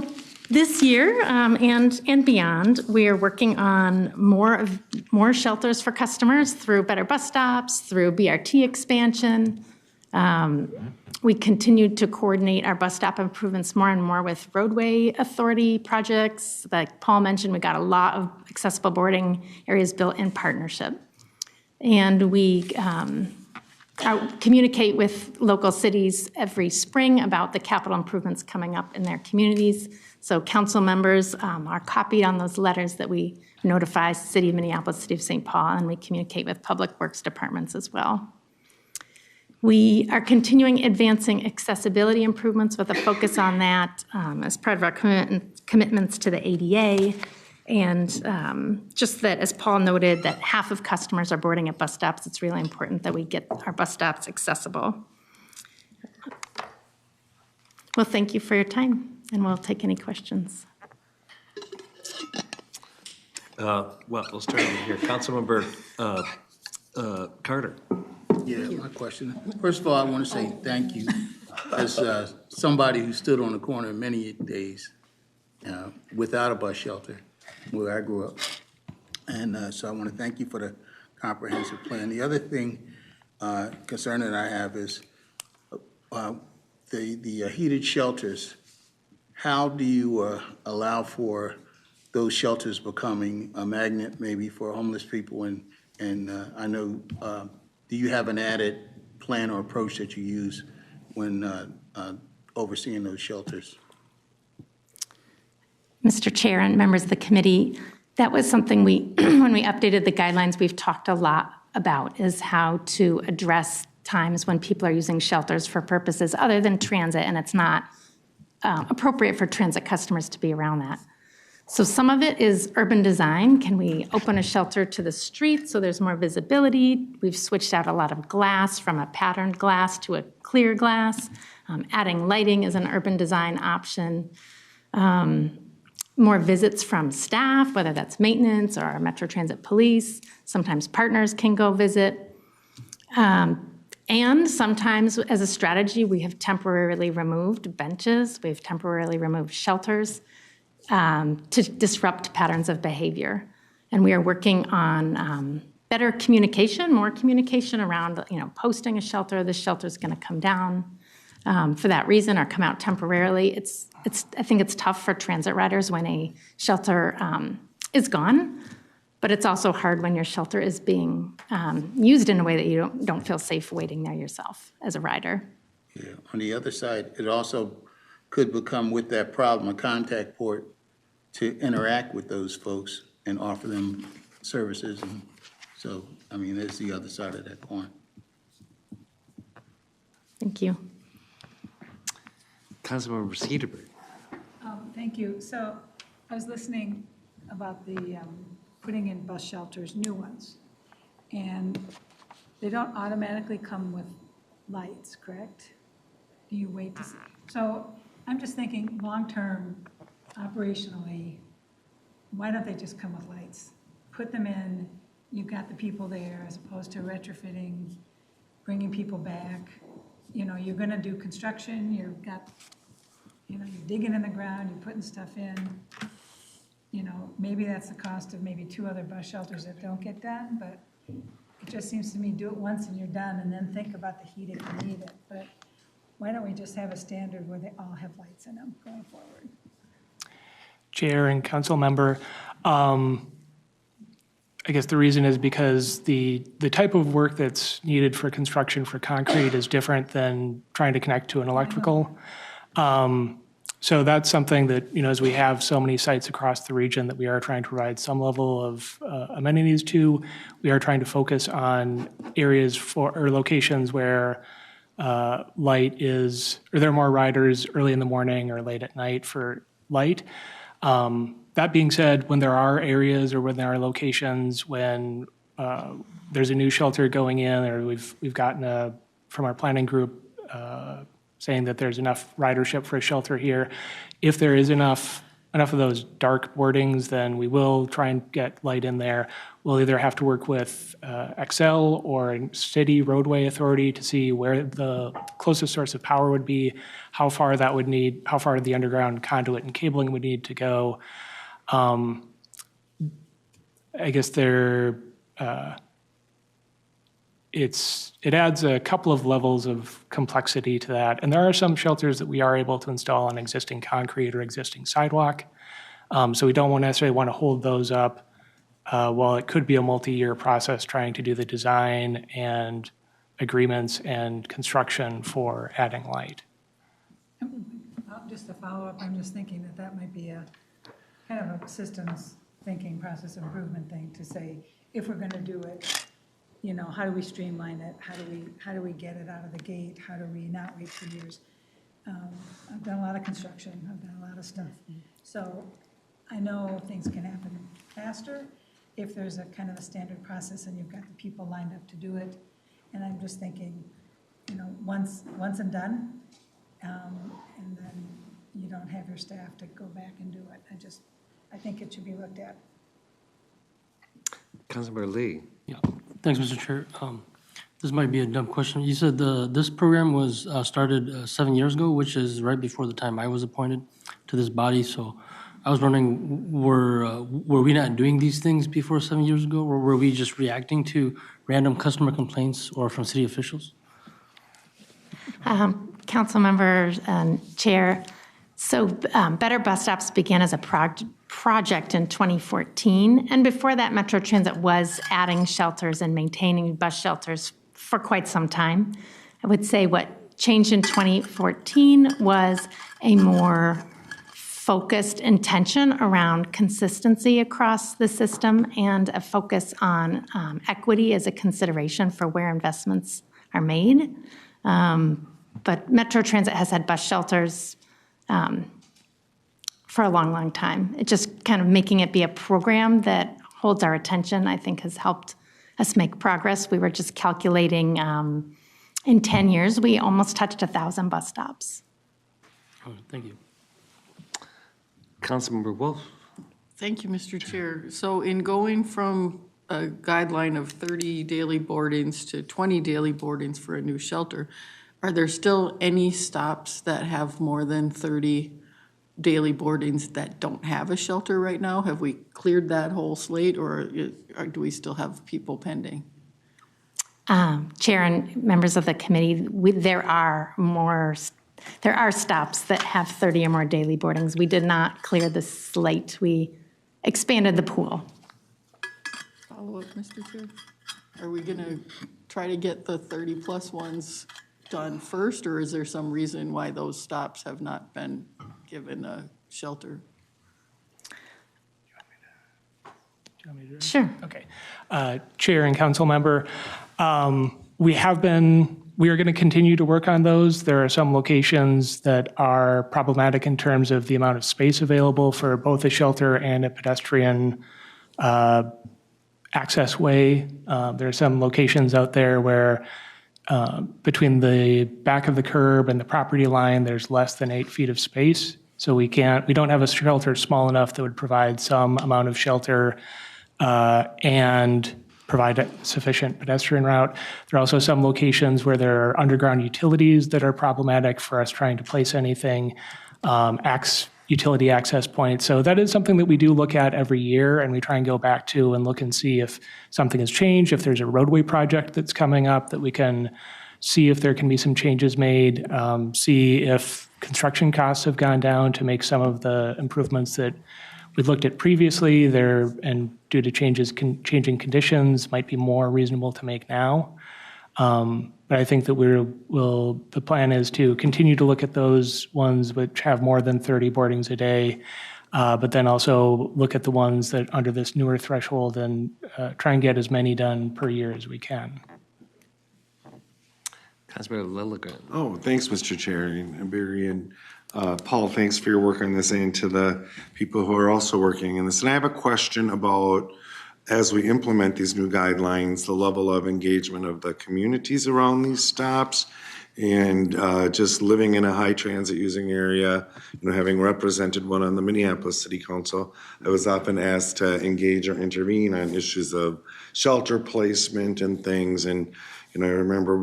this year and beyond, we are working on more shelters for customers through better bus stops, through BRT expansion. We continue to coordinate our bus stop improvements more and more with roadway authority projects. Like Paul mentioned, we got a lot of accessible boarding areas built in partnership. And we communicate with local cities every spring about the capital improvements coming up in their communities. So council members are copied on those letters that we notify City of Minneapolis, City of St. Paul, and we communicate with public works departments as well. We are continuing advancing accessibility improvements with a focus on that as part of our commitments to the ADA. And just that, as Paul noted, that half of customers are boarding at bus stops. It's really important that we get our bus stops accessible. Well, thank you for your time, and we'll take any questions. Well, we'll start over here. Councilmember Carter. Yeah, my question. First of all, I want to say thank you as somebody who stood on the corner many days without a bus shelter where I grew up. And so I want to thank you for the comprehensive plan. The other thing, concern that I have is the heated shelters. How do you allow for those shelters becoming a magnet maybe for homeless people? And I know, do you have an added plan or approach that you use when overseeing those shelters? Mr. Chair and members of the committee, that was something we, when we updated the guidelines, we've talked a lot about, is how to address times when people are using shelters for purposes other than transit, and it's not appropriate for transit customers to be around that. So some of it is urban design. Can we open a shelter to the street so there's more visibility? We've switched out a lot of glass from a patterned glass to a clear glass. Adding lighting is an urban design option. More visits from staff, whether that's maintenance or our Metro Transit Police. Sometimes partners can go visit. And sometimes, as a strategy, we have temporarily removed benches. We've temporarily removed shelters to disrupt patterns of behavior. And we are working on better communication, more communication around, posting a shelter. This shelter is going to come down for that reason or come out temporarily. I think it's tough for transit riders when a shelter is gone, but it's also hard when your shelter is being used in a way that you don't feel safe waiting there yourself as a rider. Yeah. On the other side, it also could become, with that problem, a contact port to interact with those folks and offer them services. And so, there's the other side of that coin. Thank you. Councilmember Cedarburg. Thank you. So I was listening about the putting in bus shelters, new ones, and they don't automatically come with lights, correct? Do you wait to see? So I'm just thinking long-term, operationally, why don't they just come with lights? Put them in, you've got the people there as opposed to retrofitting, bringing people back. You're gonna do construction, you've got, you're digging in the ground, you're putting stuff in. Maybe that's the cost of maybe 2 other bus shelters that don't get done, but it just seems to me, do it once and you're done, and then think about the heat if you need it. But why don't we just have a standard where they all have lights in them going forward? Chair and council member, I guess the reason is because the type of work that's needed for construction for concrete is different than trying to connect to an electrical. So that's something that, as we have so many sites across the region that we are trying to provide some level of amenities to, we are trying to focus on areas or locations where light is, or there are more riders early in the morning or late at night for light. That being said, when there are areas or when there are locations when there's a new shelter going in, or we've gotten from our planning group saying that there's enough ridership for a shelter here, if there is enough of those dark boardings, then we will try and get light in there. We'll either have to work with Excel or city roadway authority to see where the closest source of power would be, how far the underground conduit and cabling would need to go. I guess it adds a couple of levels of complexity to that. And there are some shelters that we are able to install on existing concrete or existing sidewalk. So we don't necessarily want to hold those up while it could be a multi-year process trying to do the design and agreements and construction for adding light. Just to follow up, I'm just thinking that might be a kind of a systems thinking, process improvement thing to say, if we're going to do it, how do we streamline it? How do we get it out of the gate? How do we not wait 2 years? I've done a lot of construction, I've done a lot of stuff. So I know things can happen faster if there's a kind of a standard process and you've got the people lined up to do it. And I'm just thinking, once and done, and then you don't have your staff to go back and do it. I think it should be looked at. Councilmember Lee. Yeah, thanks, Mr. Chair. This might be a dumb question. You said this program was started 7 years ago, which is right before the time I was appointed to this body. So I was wondering, were we not doing these things before 7 years ago, or were we just reacting to random customer complaints or from city officials? Council members and Chair, so Better Bus Stops began as a project in 2014, and before that, Metro Transit was adding shelters and maintaining bus shelters for quite some time. I would say what changed in 2014 was a more focused intention around consistency across the system and a focus on equity as a consideration for where investments are made. But Metro Transit has had bus shelters for a long, long time. It just kind of making it be a program that holds our attention, I think, has helped us make progress. We were just calculating in 10 years, we almost touched 1,000 bus stops. Oh, thank you. Councilmember Wolf. Thank you, Mr. Chair. So in going from a guideline of 30 daily boardings to 20 daily boardings for a new shelter, are there still any stops that have more than 30 daily boardings that don't have a shelter right now? Have we cleared that whole slate, or do we still have people pending? Chair and members of the committee, there are stops that have 30 or more daily boardings. We did not clear the slate. We expanded the pool. Follow up, Mr. Chair. Are we going to try to get the 30-plus ones done first, or is there some reason why those stops have not been given a shelter? Do you want me to do it? Sure. Okay. Chair and council member, we are going to continue to work on those. There are some locations that are problematic in terms of the amount of space available for both a shelter and a pedestrian access way. There are some locations out there where between the back of the curb and the property line, there's less than 8 feet of space. So we don't have a shelter small enough that would provide some amount of shelter and provide a sufficient pedestrian route. There are also some locations where there are underground utilities that are problematic for us trying to place anything, utility access points. So that is something that we do look at every year, and we try and go back to and look and see if something has changed, if there's a roadway project that's coming up that we can see if there can be some changes made, see if construction costs have gone down to make some of the improvements that we looked at previously there, and due to changing conditions might be more reasonable to make now. But I think that the plan is to continue to look at those ones which have more than 30 boardings a day, but then also look at the ones that under this newer threshold and try and get as many done per year as we can. Councilmember Lilligren. Oh, thanks, Mr. Chair, and Barry and Paul, thanks for your work on this, and to the people who are also working on this. And I have a question about, as we implement these new guidelines, the level of engagement of the communities around these stops, and just living in a high transit using area, having represented one on the Minneapolis City Council, I was often asked to engage or intervene on issues of shelter placement and things. And I remember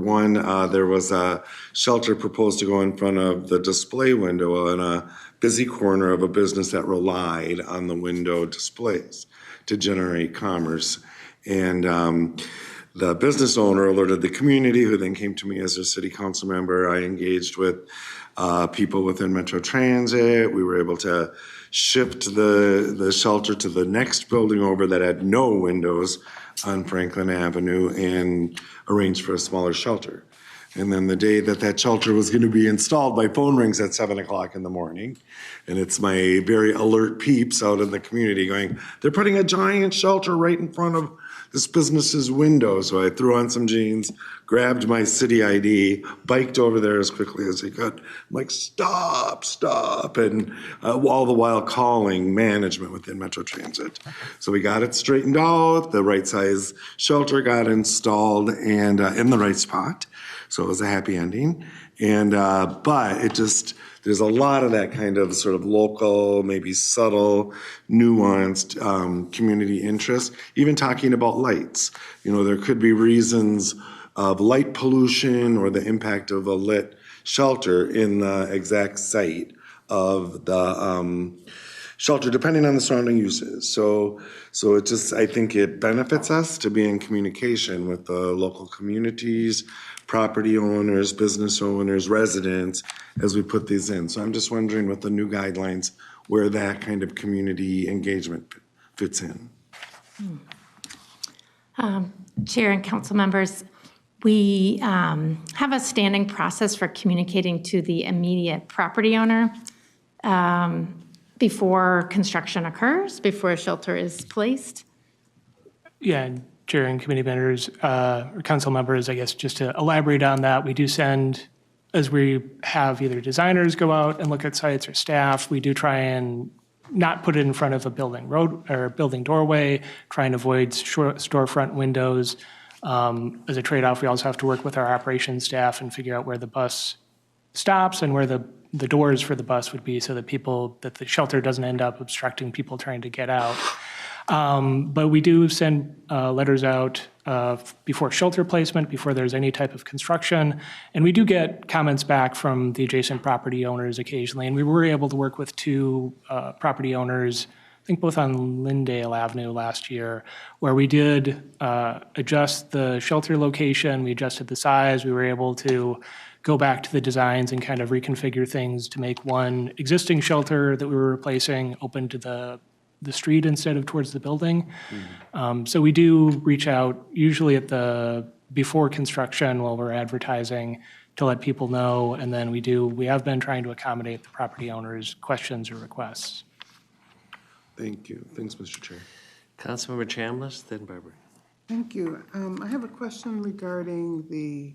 there was a shelter proposed to go in front of the display window in a busy corner of a business that relied on the window displays to generate commerce. And the business owner alerted the community, who then came to me as a city council member. I engaged with people within Metro Transit. We were able to shift the shelter to the next building over that had no windows on Franklin Avenue and arrange for a smaller shelter. And then the day that that shelter was going to be installed, my phone rings at 7 o'clock in the morning. And it's my very alert peeps out in the community going, they're putting a giant shelter right in front of this business's window. So I threw on some jeans, grabbed my city ID, biked over there as quickly as I could. I'm like, stop, stop. And all the while calling management within Metro Transit. So we got it straightened out. The right size shelter got installed and in the right spot. So it was a happy ending. And, but it just, there's a lot of that kind of sort of local, maybe subtle, nuanced community interest, even talking about lights. You know, there could be reasons of light pollution or the impact of a lit shelter in the exact site of the shelter, depending on the surrounding uses. So it just, I think it benefits us to be in communication with the local communities, property owners, business owners, residents, as we put these in. So I'm just wondering with the new guidelines, where that kind of community engagement fits in. Chair and council members, we have a standing process for communicating to the immediate property owner before construction occurs, before a shelter is placed. Yeah, and Chair and committee members, or council members, I guess just to elaborate on that, we do send, as we have either designers go out and look at sites or staff, we do try and not put it in front of a building road or building doorway, try and avoid storefront windows. As a trade-off, we also have to work with our operations staff and figure out where the bus stops and where the doors for the bus would be so that the shelter doesn't end up obstructing people trying to get out. But we do send letters out before shelter placement, before there's any type of construction. And we do get comments back from the adjacent property owners occasionally. And we were able to work with two property owners, I think both on Lyndale Avenue last year, where we did adjust the shelter location, we adjusted the size, we were able to go back to the designs and kind of reconfigure things to make one existing shelter that we were replacing open to the street instead of towards the building. So we do reach out usually before construction while we're advertising to let people know. And then we have been trying to accommodate the property owners' questions or requests. Thank you. Thanks, Mr. Chair. Councilmember Chambliss, then Barbara. Thank you. I have a question regarding the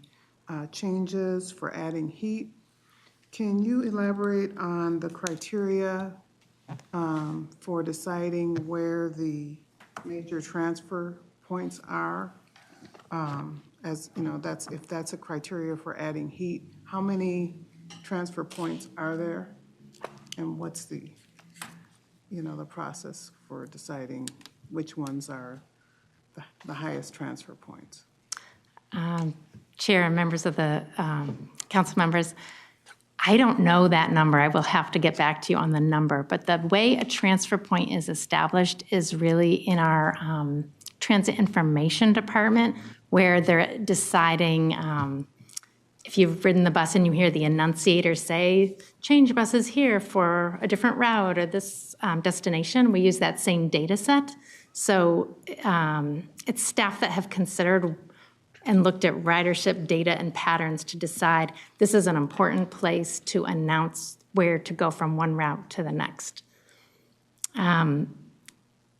changes for adding heat. Can you elaborate on the criteria for deciding where the major transfer points are? As you know, if that's a criteria for adding heat, how many transfer points are there? And what's the process for deciding which ones are the highest transfer points? Chair and members of the council members, I don't know that number. I will have to get back to you on the number. But the way a transfer point is established is really in our transit information department, where they're deciding if you've ridden the bus and you hear the annunciator say, change buses here for a different route or this destination, we use that same data set. So it's staff that have considered and looked at ridership data and patterns to decide this is an important place to announce where to go from one route to the next. I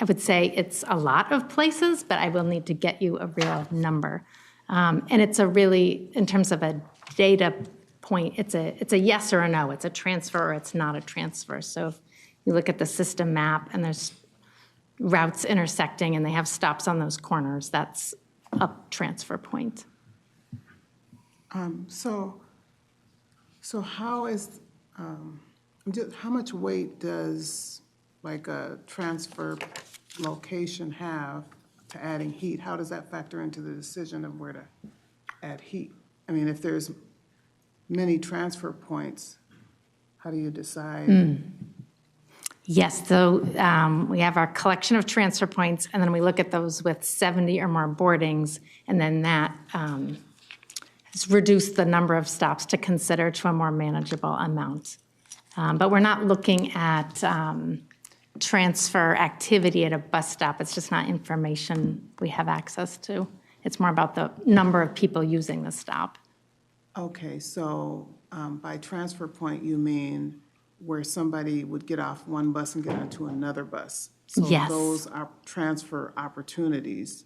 would say it's a lot of places, but I will need to get you a real number. And it's a really, in terms of a data point, it's a yes or a no. It's a transfer or it's not a transfer. So if you look at the system map and there's routes intersecting and they have stops on those corners, that's a transfer point. So how is, how much weight does like a transfer location have to adding heat? How does that factor into the decision of where to add heat? I mean, if there's many transfer points, how do you decide? Yes, so we have our collection of transfer points, and then we look at those with 70 or more boardings, and then that has reduced the number of stops to consider to a more manageable amount. But we're not looking at transfer activity at a bus stop. It's just not information we have access to. It's more about the number of people using the stop. Okay, so by transfer point, you mean where somebody would get off one bus and get onto another bus? Yes. So those transfer opportunities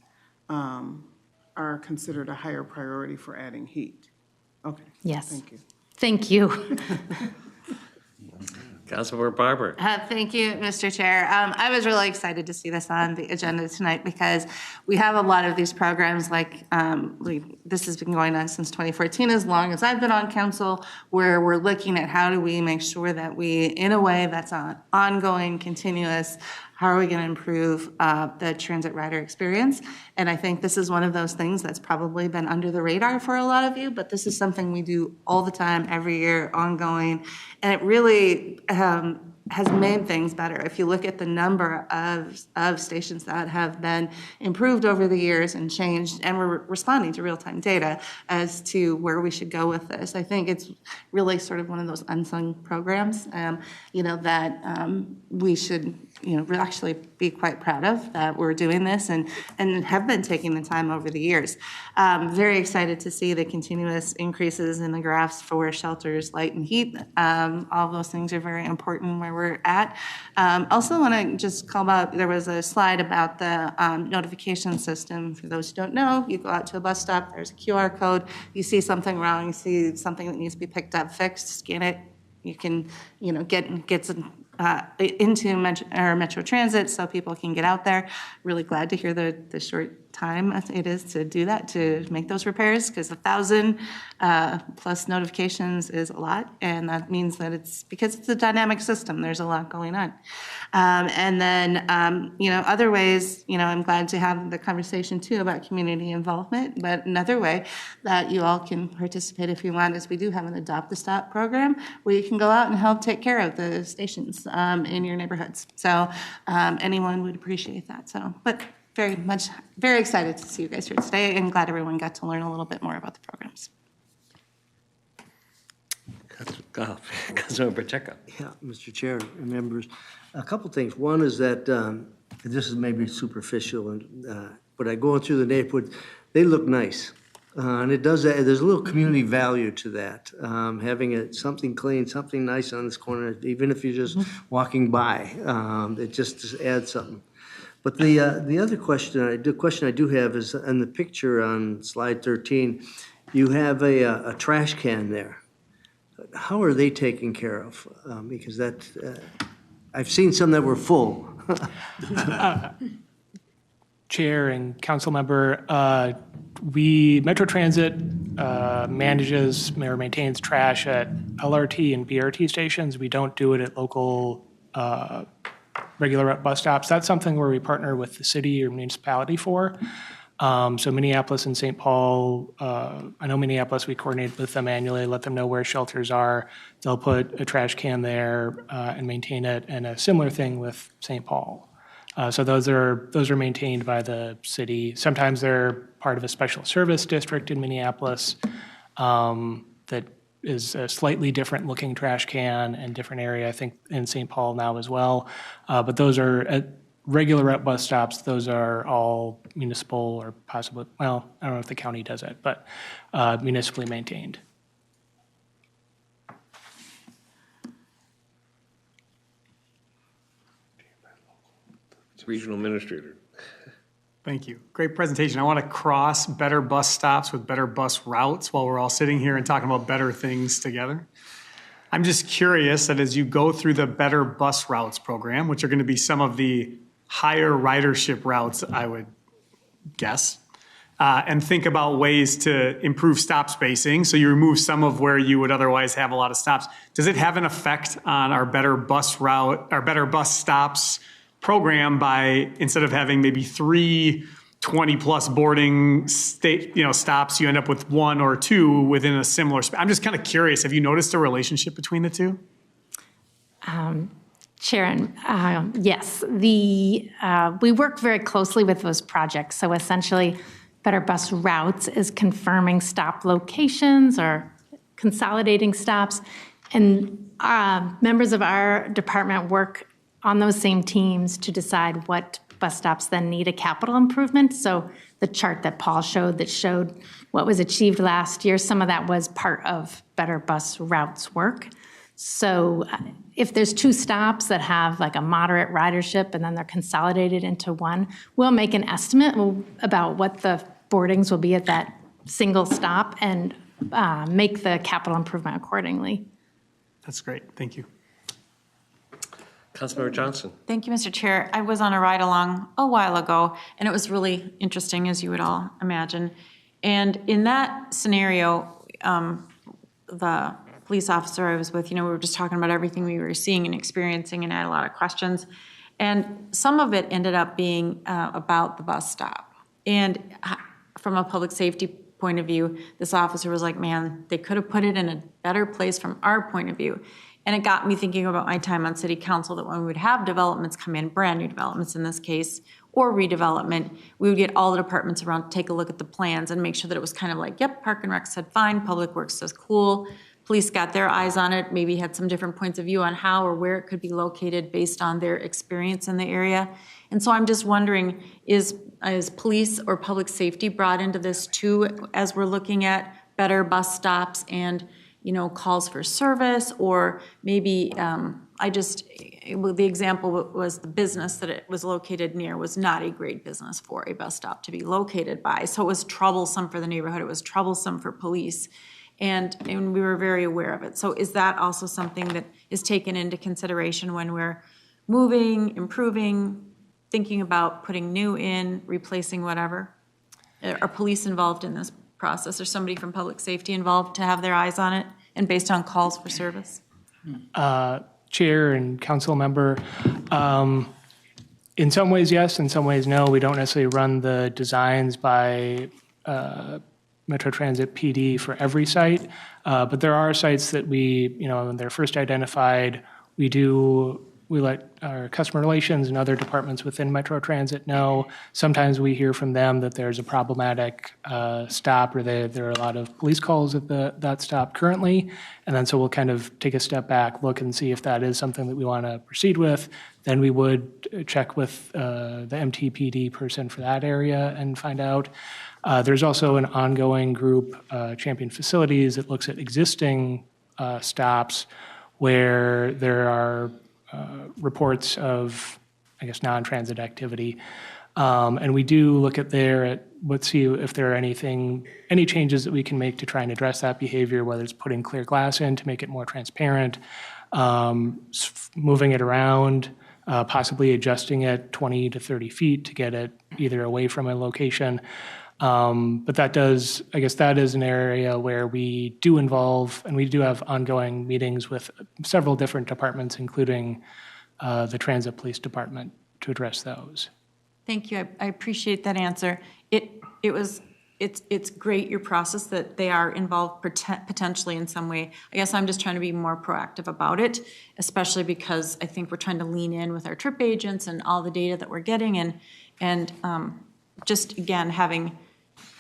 are considered a higher priority for adding heat? Okay. Yes. Thank you. Thank you. Councilmember Barber. Thank you, Mr. Chair. I was really excited to see this on the agenda tonight because we have a lot of these programs like this has been going on since 2014, as long as I've been on council, where we're looking at how do we make sure that we, in a way that's ongoing, continuous, how are we going to improve the transit rider experience? And I think this is one of those things that's probably been under the radar for a lot of you, but this is something we do all the time, every year, ongoing. And it really has made things better. If you look at the number of stations that have been improved over the years and changed, and we're responding to real-time data as to where we should go with this, I think it's really sort of one of those unsung programs, that we should, actually be quite proud of, that we're doing this and have been taking the time over the years. Very excited to see the continuous increases in the graphs for shelters, light and heat. All of those things are very important where we're at. Also want to just call out, there was a slide about the notification system. For those who don't know, you go out to a bus stop, there's a QR code, you see something wrong, you see something that needs to be picked up, fixed, scan it. You can, get some into Metro Transit so people can get out there. Really glad to hear the short time it is to do that, to make those repairs, because 1,000 plus notifications is a lot, and that means that because it's a dynamic system, there's a lot going on. And then, other ways, I'm glad to have the conversation too about community involvement, but another way that you all can participate if you want is we do have an Adopt a Stop program where you can go out and help take care of the stations in your neighborhoods. So anyone would appreciate that. But very excited to see you guys here today, and glad everyone got to learn a little bit more about the programs. Councilmember Pacheco. Yeah, Mr. Chair and members, a couple things. One is that, this is maybe superficial, but I go through the neighborhood, they look nice. And it does, there's a little community value to that. Having something clean, something nice on this corner, even if you're just walking by, it just adds something. But the other question, I do have is in the picture on slide 13, you have a trash can there. How are they taken care of? Because I've seen some that were full. Chair and council member, Metro Transit manages or maintains trash at LRT and BRT stations. We don't do it at local regular bus stops. That's something where we partner with the city or municipality for. So Minneapolis and St. Paul, I know Minneapolis, we coordinate with them annually, let them know where shelters are. They'll put a trash can there and maintain it, and a similar thing with St. Paul. So those are maintained by the city. Sometimes they're part of a special service district in Minneapolis that is a slightly different looking trash can and different area, I think in St. Paul now as well. But those are at regular at bus stops, those are all municipal or possibly, well, I don't know if the county does it, but municipally maintained. Regional Administrator. Thank you. Great presentation. I want to cross better bus stops with better bus routes while we're all sitting here and talking about better things together. I'm just curious that as you go through the Better Bus Routes program, which are going to be some of the higher ridership routes, I would guess, and think about ways to improve stop spacing. So you remove some of where you would otherwise have a lot of stops. Does it have an effect on our Better Bus Route, our Better Bus Stops program by, instead of having maybe 3 20-plus boarding stops, you end up with 1 or 2 within a similar space? I'm just kind of curious. Have you noticed a relationship between the two? Sharon, yes. We work very closely with those projects. So essentially, Better Bus Routes is confirming stop locations or consolidating stops. And members of our department work on those same teams to decide what bus stops then need a capital improvement. So the chart that Paul showed that showed what was achieved last year, some of that was part of Better Bus Routes work. So if there's two stops that have like a moderate ridership and then they're consolidated into one, we'll make an estimate about what the boardings will be at that single stop and make the capital improvement accordingly. That's great. Thank you. Councilmember Johnson. Thank you, Mr. Chair. I was on a ride along a while ago, and it was really interesting, as you would all imagine. And in that scenario, the police officer I was with, we were just talking about everything we were seeing and experiencing, and I had a lot of questions. And some of it ended up being about the bus stop. And from a public safety point of view, this officer was like, man, they could have put it in a better place from our point of view. And it got me thinking about my time on city council, that when we would have developments come in, brand new developments in this case, or redevelopment, we would get all the departments around to take a look at the plans and make sure that it was kind of like, yep, Park and Rec said fine, Public Works says cool, police got their eyes on it, maybe had some different points of view on how or where it could be located based on their experience in the area. And so I'm just wondering, is police or public safety brought into this too, as we're looking at better bus stops and calls for service? Or maybe the example was the business that it was located near was not a great business for a bus stop to be located by. So it was troublesome for the neighborhood. It was troublesome for police. And we were very aware of it. So is that also something that is taken into consideration when we're moving, improving, thinking about putting new in, replacing whatever? Are police involved in this process, or somebody from public safety involved to have their eyes on it and based on calls for service? Chair and council member, in some ways, yes, in some ways, no. We don't necessarily run the designs by Metro Transit PD for every site, but there are sites that we, when they're first identified, we let our customer relations and other departments within Metro Transit know. Sometimes we hear from them that there's a problematic stop, or there are a lot of police calls at that stop currently. And then so we'll kind of take a step back, look and see if that is something that we want to proceed with. Then we would check with the MTPD person for that area and find out. There's also an ongoing group, Champion Facilities, that looks at existing stops where there are reports of, non-transit activity. And we do look at let's see if there are any changes that we can make to try and address that behavior, whether it's putting clear glass in to make it more transparent, moving it around, possibly adjusting it 20 to 30 feet to get it either away from a location. But that is an area where we do involve, and we do have ongoing meetings with several different departments, including the Transit Police Department, to address those. Thank you. I appreciate that answer. It's great, your process, that they are involved potentially in some way. I guess I'm just trying to be more proactive about it, especially because I think we're trying to lean in with our trip agents and all the data that we're getting, and just again, having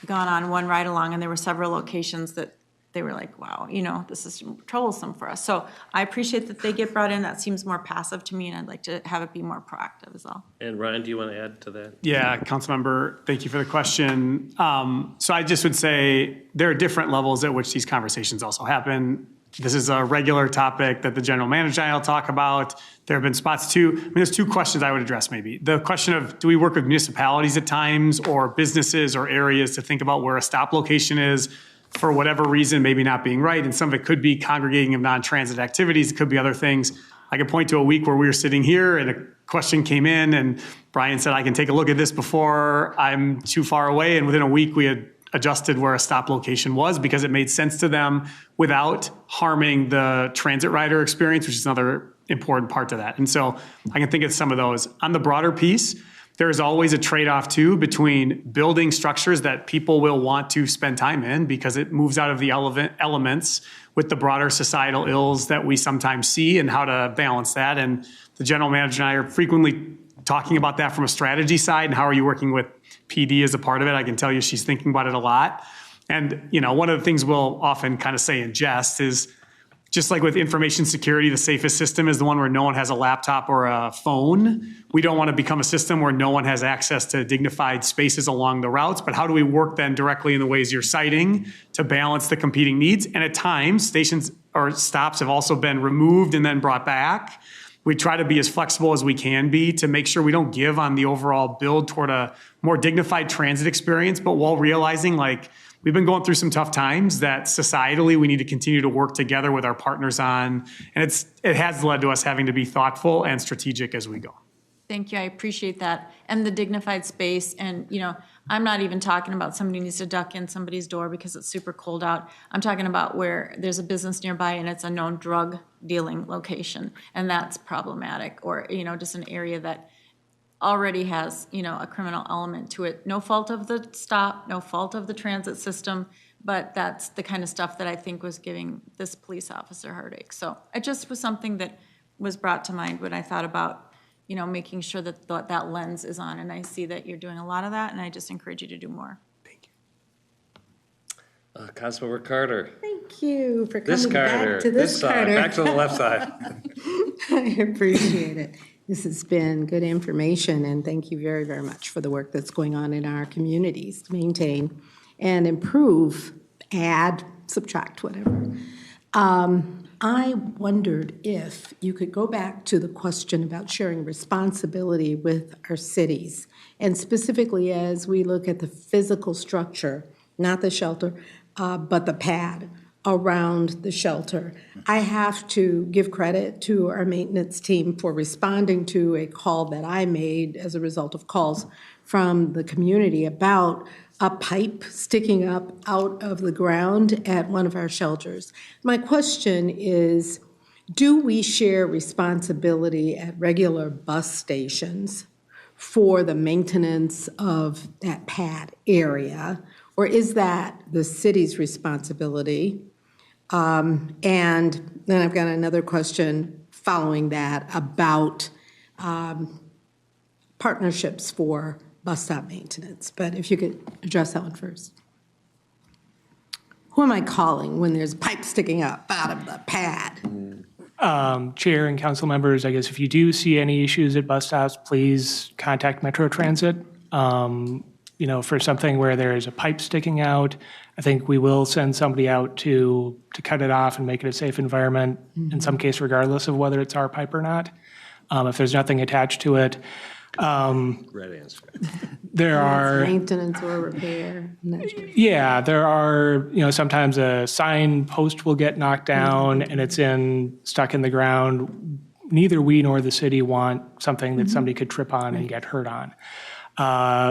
gone on one ride along, and there were several locations that they were like, wow, this is troublesome for us. So I appreciate that they get brought in. That seems more passive to me, and I'd like to have it be more proactive is all. And Ryan, do you want to add to that? Yeah, Councilmember, thank you for the question. So I just would say there are different levels at which these conversations also happen. This is a regular topic that the general manager and I will talk about. There have been spots too. There's two questions I would address maybe. The question of, do we work with municipalities at times or businesses or areas to think about where a stop location is for whatever reason, maybe not being right. And some of it could be congregating of non-transit activities. It could be other things. I could point to a week where we were sitting here and a question came in and Brian said, I can take a look at this before I'm too far away. And within a week we had adjusted where a stop location was because it made sense to them without harming the transit rider experience, which is another important part to that. And so I can think of some of those. On the broader piece, there's always a trade-off too between building structures that people will want to spend time in because it moves out of the elements with the broader societal ills that we sometimes see, and how to balance that. And the general manager and I are frequently talking about that from a strategy side, and how are you working with PD as a part of it. I can tell you she's thinking about it a lot. And one of the things we'll often kind of say in jest is, just like with information security, the safest system is the one where no one has a laptop or a phone. We don't want to become a system where no one has access to dignified spaces along the routes, but how do we work then directly in the ways you're citing to balance the competing needs? And at times, stations or stops have also been removed and then brought back. We try to be as flexible as we can be to make sure we don't give on the overall build toward a more dignified transit experience, but while realizing like we've been going through some tough times that societally we need to continue to work together with our partners on. And it has led to us having to be thoughtful and strategic as we go. Thank you, I appreciate that. And the dignified space, and I'm not even talking about somebody needs to duck in somebody's door because it's super cold out. I'm talking about where there's a business nearby and it's a known drug dealing location, and that's problematic. Or, just an area that already has, a criminal element to it. No fault of the stop, no fault of the transit system, but that's the kind of stuff that I think was giving this police officer heartache. So it just was something that was brought to mind when I thought about making sure that that lens is on. And I see that you're doing a lot of that, and I just encourage you to do more. Thank you. Councilmember Carter. Thank you for This coming Carter. back to this Carter. Back to the left side. I appreciate it. This has been good information, and thank you very, very much for the work that's going on in our communities to maintain and improve, add, subtract, whatever. I wondered if you could go back to the question about sharing responsibility with our cities, and specifically as we look at the physical structure, not the shelter, but the pad around the shelter. I have to give credit to our maintenance team for responding to a call that I made as a result of calls from the community about a pipe sticking up out of the ground at one of our shelters. My question is, do we share responsibility at regular bus stations for the maintenance of that pad area? Or is that the city's responsibility? And then I've got another question following that about partnerships for bus stop maintenance. But if you could address that one first. Who am I calling when there's a pipe sticking up out of the pad? Chair and council members, I guess if you do see any issues at bus stops, please contact Metro Transit. For something where there is a pipe sticking out, I think we will send somebody out to cut it off and make it a safe environment, in some case regardless of whether it's our pipe or not. If there's nothing attached to it. Red answer. There are maintenance or repair. Yeah, there are, sometimes a sign post will get knocked down and it's stuck in the ground. Neither we nor the city want something that somebody could trip on and get hurt on.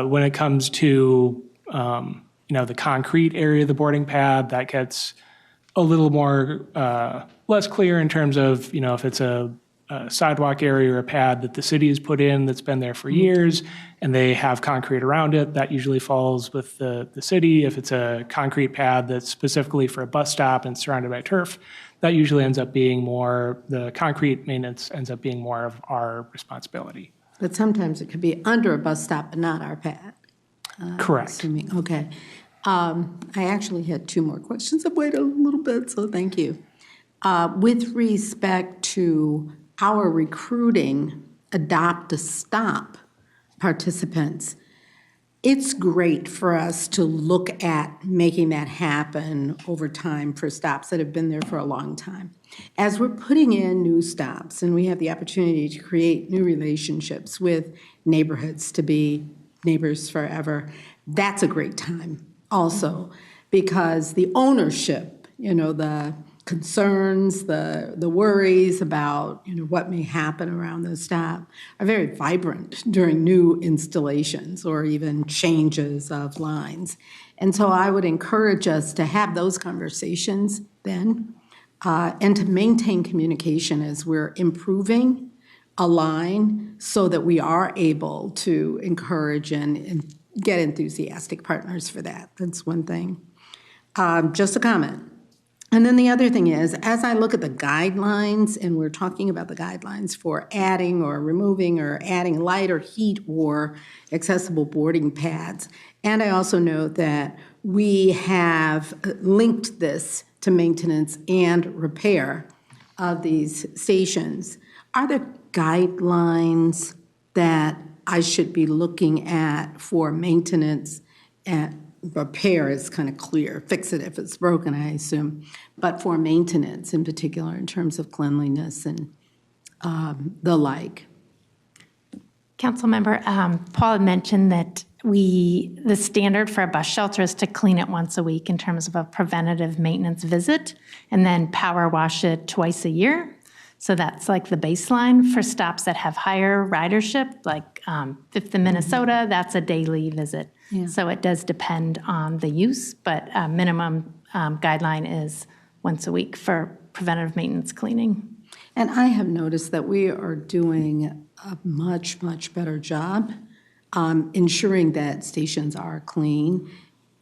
When it comes to, the concrete area of the boarding pad, that gets a little more, less clear in terms of, if it's a sidewalk area or a pad that the city has put in that's been there for years and they have concrete around it, that usually falls with the city. If it's a concrete pad that's specifically for a bus stop and surrounded by turf, that usually ends up being more, the concrete maintenance ends up being more of our responsibility. But sometimes it could be under a bus stop, but not our pad. Correct. Assuming, okay. I actually had two more questions. I've waited a little bit, so thank you. With respect to our recruiting Adopt a Stop participants, it's great for us to look at making that happen over time for stops that have been there for a long time. As we're putting in new stops and we have the opportunity to create new relationships with neighborhoods to be neighbors forever, that's a great time also, because the ownership, the concerns, the worries about what may happen around the stop are very vibrant during new installations or even changes of lines. And so I would encourage us to have those conversations then and to maintain communication as we're improving a line so that we are able to encourage and get enthusiastic partners for that. That's one thing. Just a comment. And then the other thing is, as I look at the guidelines, and we're talking about the guidelines for adding or removing or adding light or heat or accessible boarding pads, and I also note that we have linked this to maintenance and repair. of these stations, are there guidelines that I should be looking at for maintenance and repair is kind of clear, fix it if it's broken, I assume, but for maintenance in particular in terms of cleanliness and the like? Councilmember, Paul had mentioned that the standard for a bus shelter is to clean it once a week in terms of a preventative maintenance visit, and then power wash it twice a year. So that's like the baseline for stops that have higher ridership, like Fifth and Minnesota, that's a daily visit. Yeah. So it does depend on the use, but minimum guideline is once a week for preventative maintenance cleaning. And I have noticed that we are doing a much, much better job ensuring that stations are clean.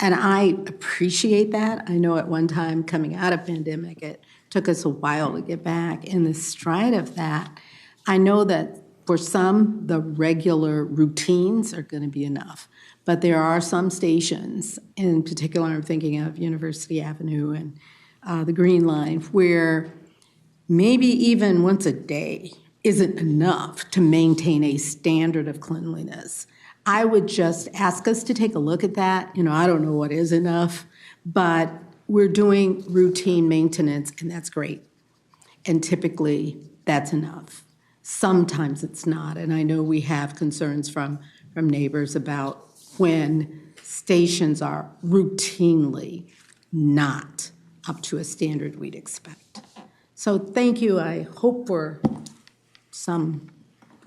And I appreciate that. I know at one time coming out of pandemic, it took us a while to get back. In the stride of that, I know that for some, the regular routines are going to be enough. But there are some stations, in particular, I'm thinking of University Avenue and the Green Line, where maybe even once a day isn't enough to maintain a standard of cleanliness. I would just ask us to take a look at that. I don't know what is enough, but we're doing routine maintenance, and that's great. And typically, that's enough. Sometimes it's not, and I know we have concerns from neighbors about when stations are routinely not up to a standard we'd expect. So thank you. I hope for some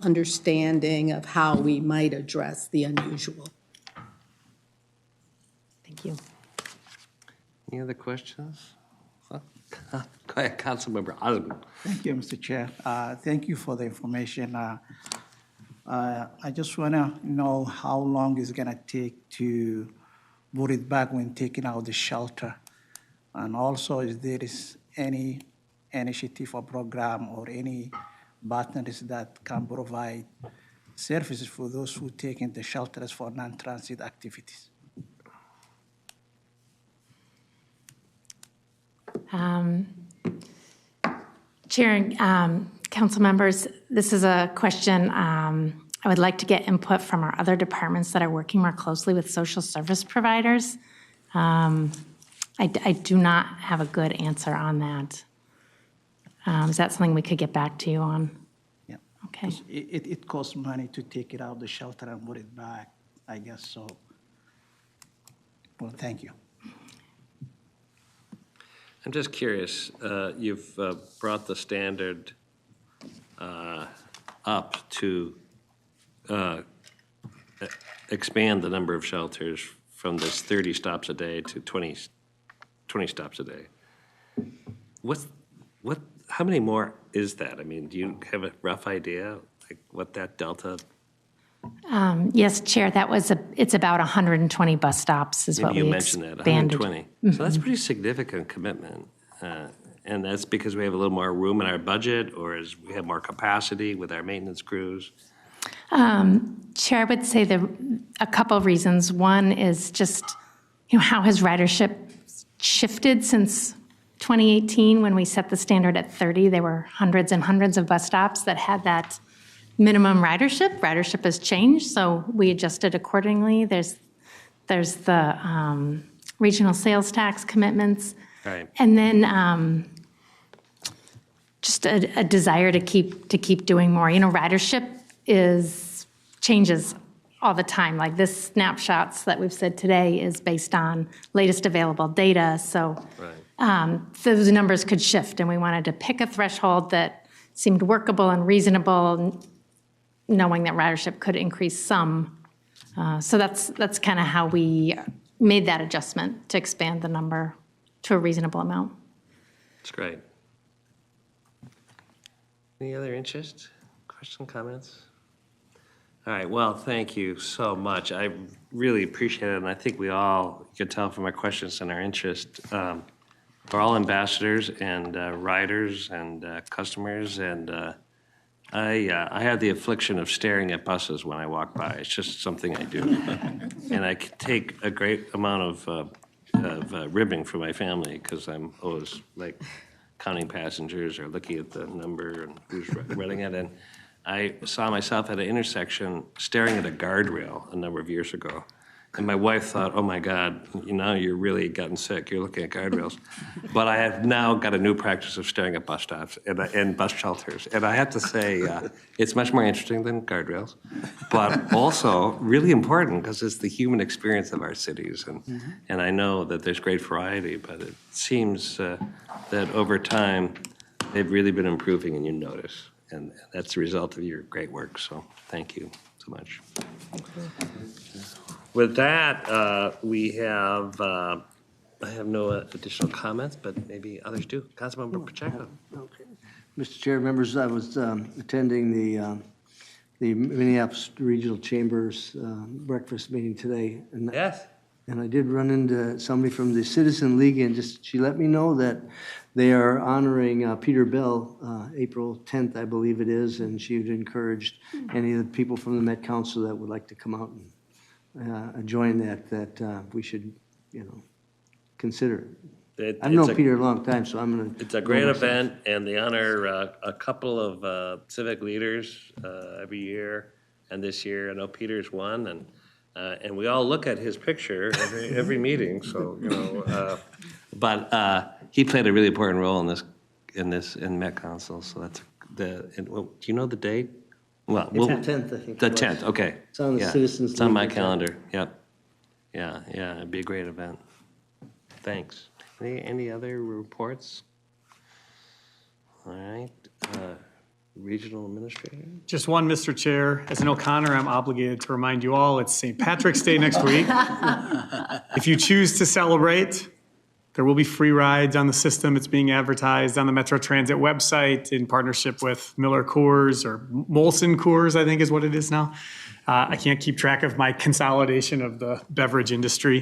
understanding of how we might address the unusual. Thank you. Any other questions? Go ahead, Councilmember Osborne. Thank you, Mr. Chair. Thank you for the information. I just want to know how long it's going to take to put it back when taking out the shelter. And also, if there is any initiative or program or any partners that can provide services for those who take in the shelters for non-transit activities. Chair and council members, this is a question I would like to get input from our other departments that are working more closely with social service providers. I do not have a good answer on that. Is that something we could get back to you on? Yeah. Okay. It costs money to take it out of the shelter and put it back, I guess so. Well, thank you. I'm just curious, you've brought the standard up to expand the number of shelters from this 30 stops a day to 20 stops a day. How many more is that? I mean, do you have a rough idea, like what that delta? Yes, Chair, it's about 120 bus stops is what we Maybe you expanded. mentioned that, 120. So that's a pretty significant commitment. And that's because we have a little more room in our budget, or is we have more capacity with our maintenance crews? Chair, I would say a couple of reasons. One is just, how has ridership shifted since 2018 when we set the standard at 30? There were hundreds and hundreds of bus stops that had that minimum ridership. Ridership has changed, so we adjusted accordingly. There's the regional sales tax commitments. Right. And then just a desire to keep doing more. Ridership changes all the time. Like this snapshots that we've said today is based on latest available data. So those numbers could shift, and we wanted to pick a threshold that seemed workable and reasonable, knowing that ridership could increase some. So that's kind of how we made that adjustment to expand the number to a reasonable amount. That's great. Any other interest, comments? All right, well, thank you so much. I really appreciate it, and I think we all, you can tell from our questions and our interest, we're all ambassadors and riders and customers, and I have the affliction of staring at buses when I walk by. It's just something I do. And I take a great amount of ribbing for my family because I'm always like counting passengers or looking at the number and who's running it. And I saw myself at an intersection staring at a guardrail a number of years ago. And my wife thought, oh my God, you're really gotten sick, you're looking at guardrails. But I have now got a new practice of staring at bus stops and bus shelters. And I have to say, it's much more interesting than guardrails, but also really important because it's the human experience of our cities. And I know that there's great variety, but it seems that over time, they've really been improving and you notice. And that's the result of your great work, so thank you so much. With that, we have, I have no additional comments, but maybe others do. Councilmember Pacheco. Okay. Mr. Chair, members, I was attending the Minneapolis Regional Chambers breakfast meeting today. And yes. And I did run into somebody from the Citizen League, and she let me know that they are honoring Peter Bell, April 10th, I believe it is, and she would encourage any of the people from the Met Council that would like to come out and join that we should, consider it. I've known Peter a long time, so I'm going to. It's a great event, and they honor a couple of civic leaders every year, and this year I know Peter's one, and we all look at his picture every meeting. So but he played a really important role in Met Council. So that's do you know the date? Well, It's the 10th, I think. The 10th. Okay. It's on the Citizens. It's on my calendar. Yep. Yeah. It'd be a great event. Thanks. Any other reports? All right. Regional Administrator? Just one, Mr. Chair. As an O'Connor, I'm obligated to remind you all, it's St. Patrick's Day next week. If you choose to celebrate, there will be free rides on the system. It's being advertised on the Metro Transit website in partnership with Miller Coors or Molson Coors, I think is what it is now. I can't keep track of my consolidation of the beverage industry.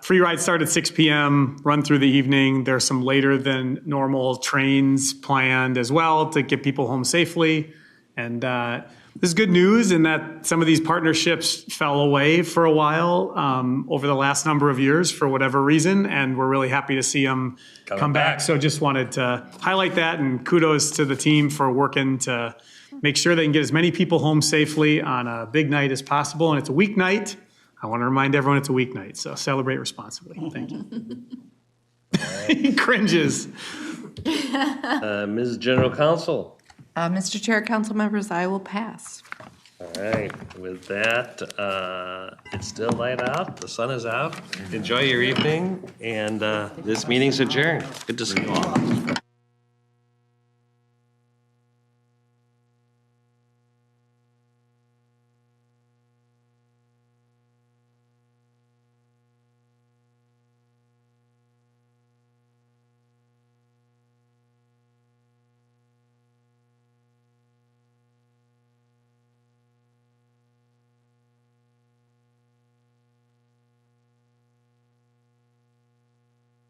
Free rides start at 6 p.m., run through the evening. There's some later than normal trains planned as well to get people home safely. And this is good news in that some of these partnerships fell away for a while over the last number of years for whatever reason, and we're really happy to see them come back. So just wanted to highlight that, and kudos to the team for working to make sure they can get as many people home safely on a big night as possible. And it's a weeknight. I want to remind everyone it's a weeknight, so celebrate responsibly. Thank you. He cringes. Ms. General Counsel. Mr. Chair, council members, I will pass. All right. With that, it's still light out. The sun is out. Enjoy your evening, and this meeting's adjourned. Good to see you all.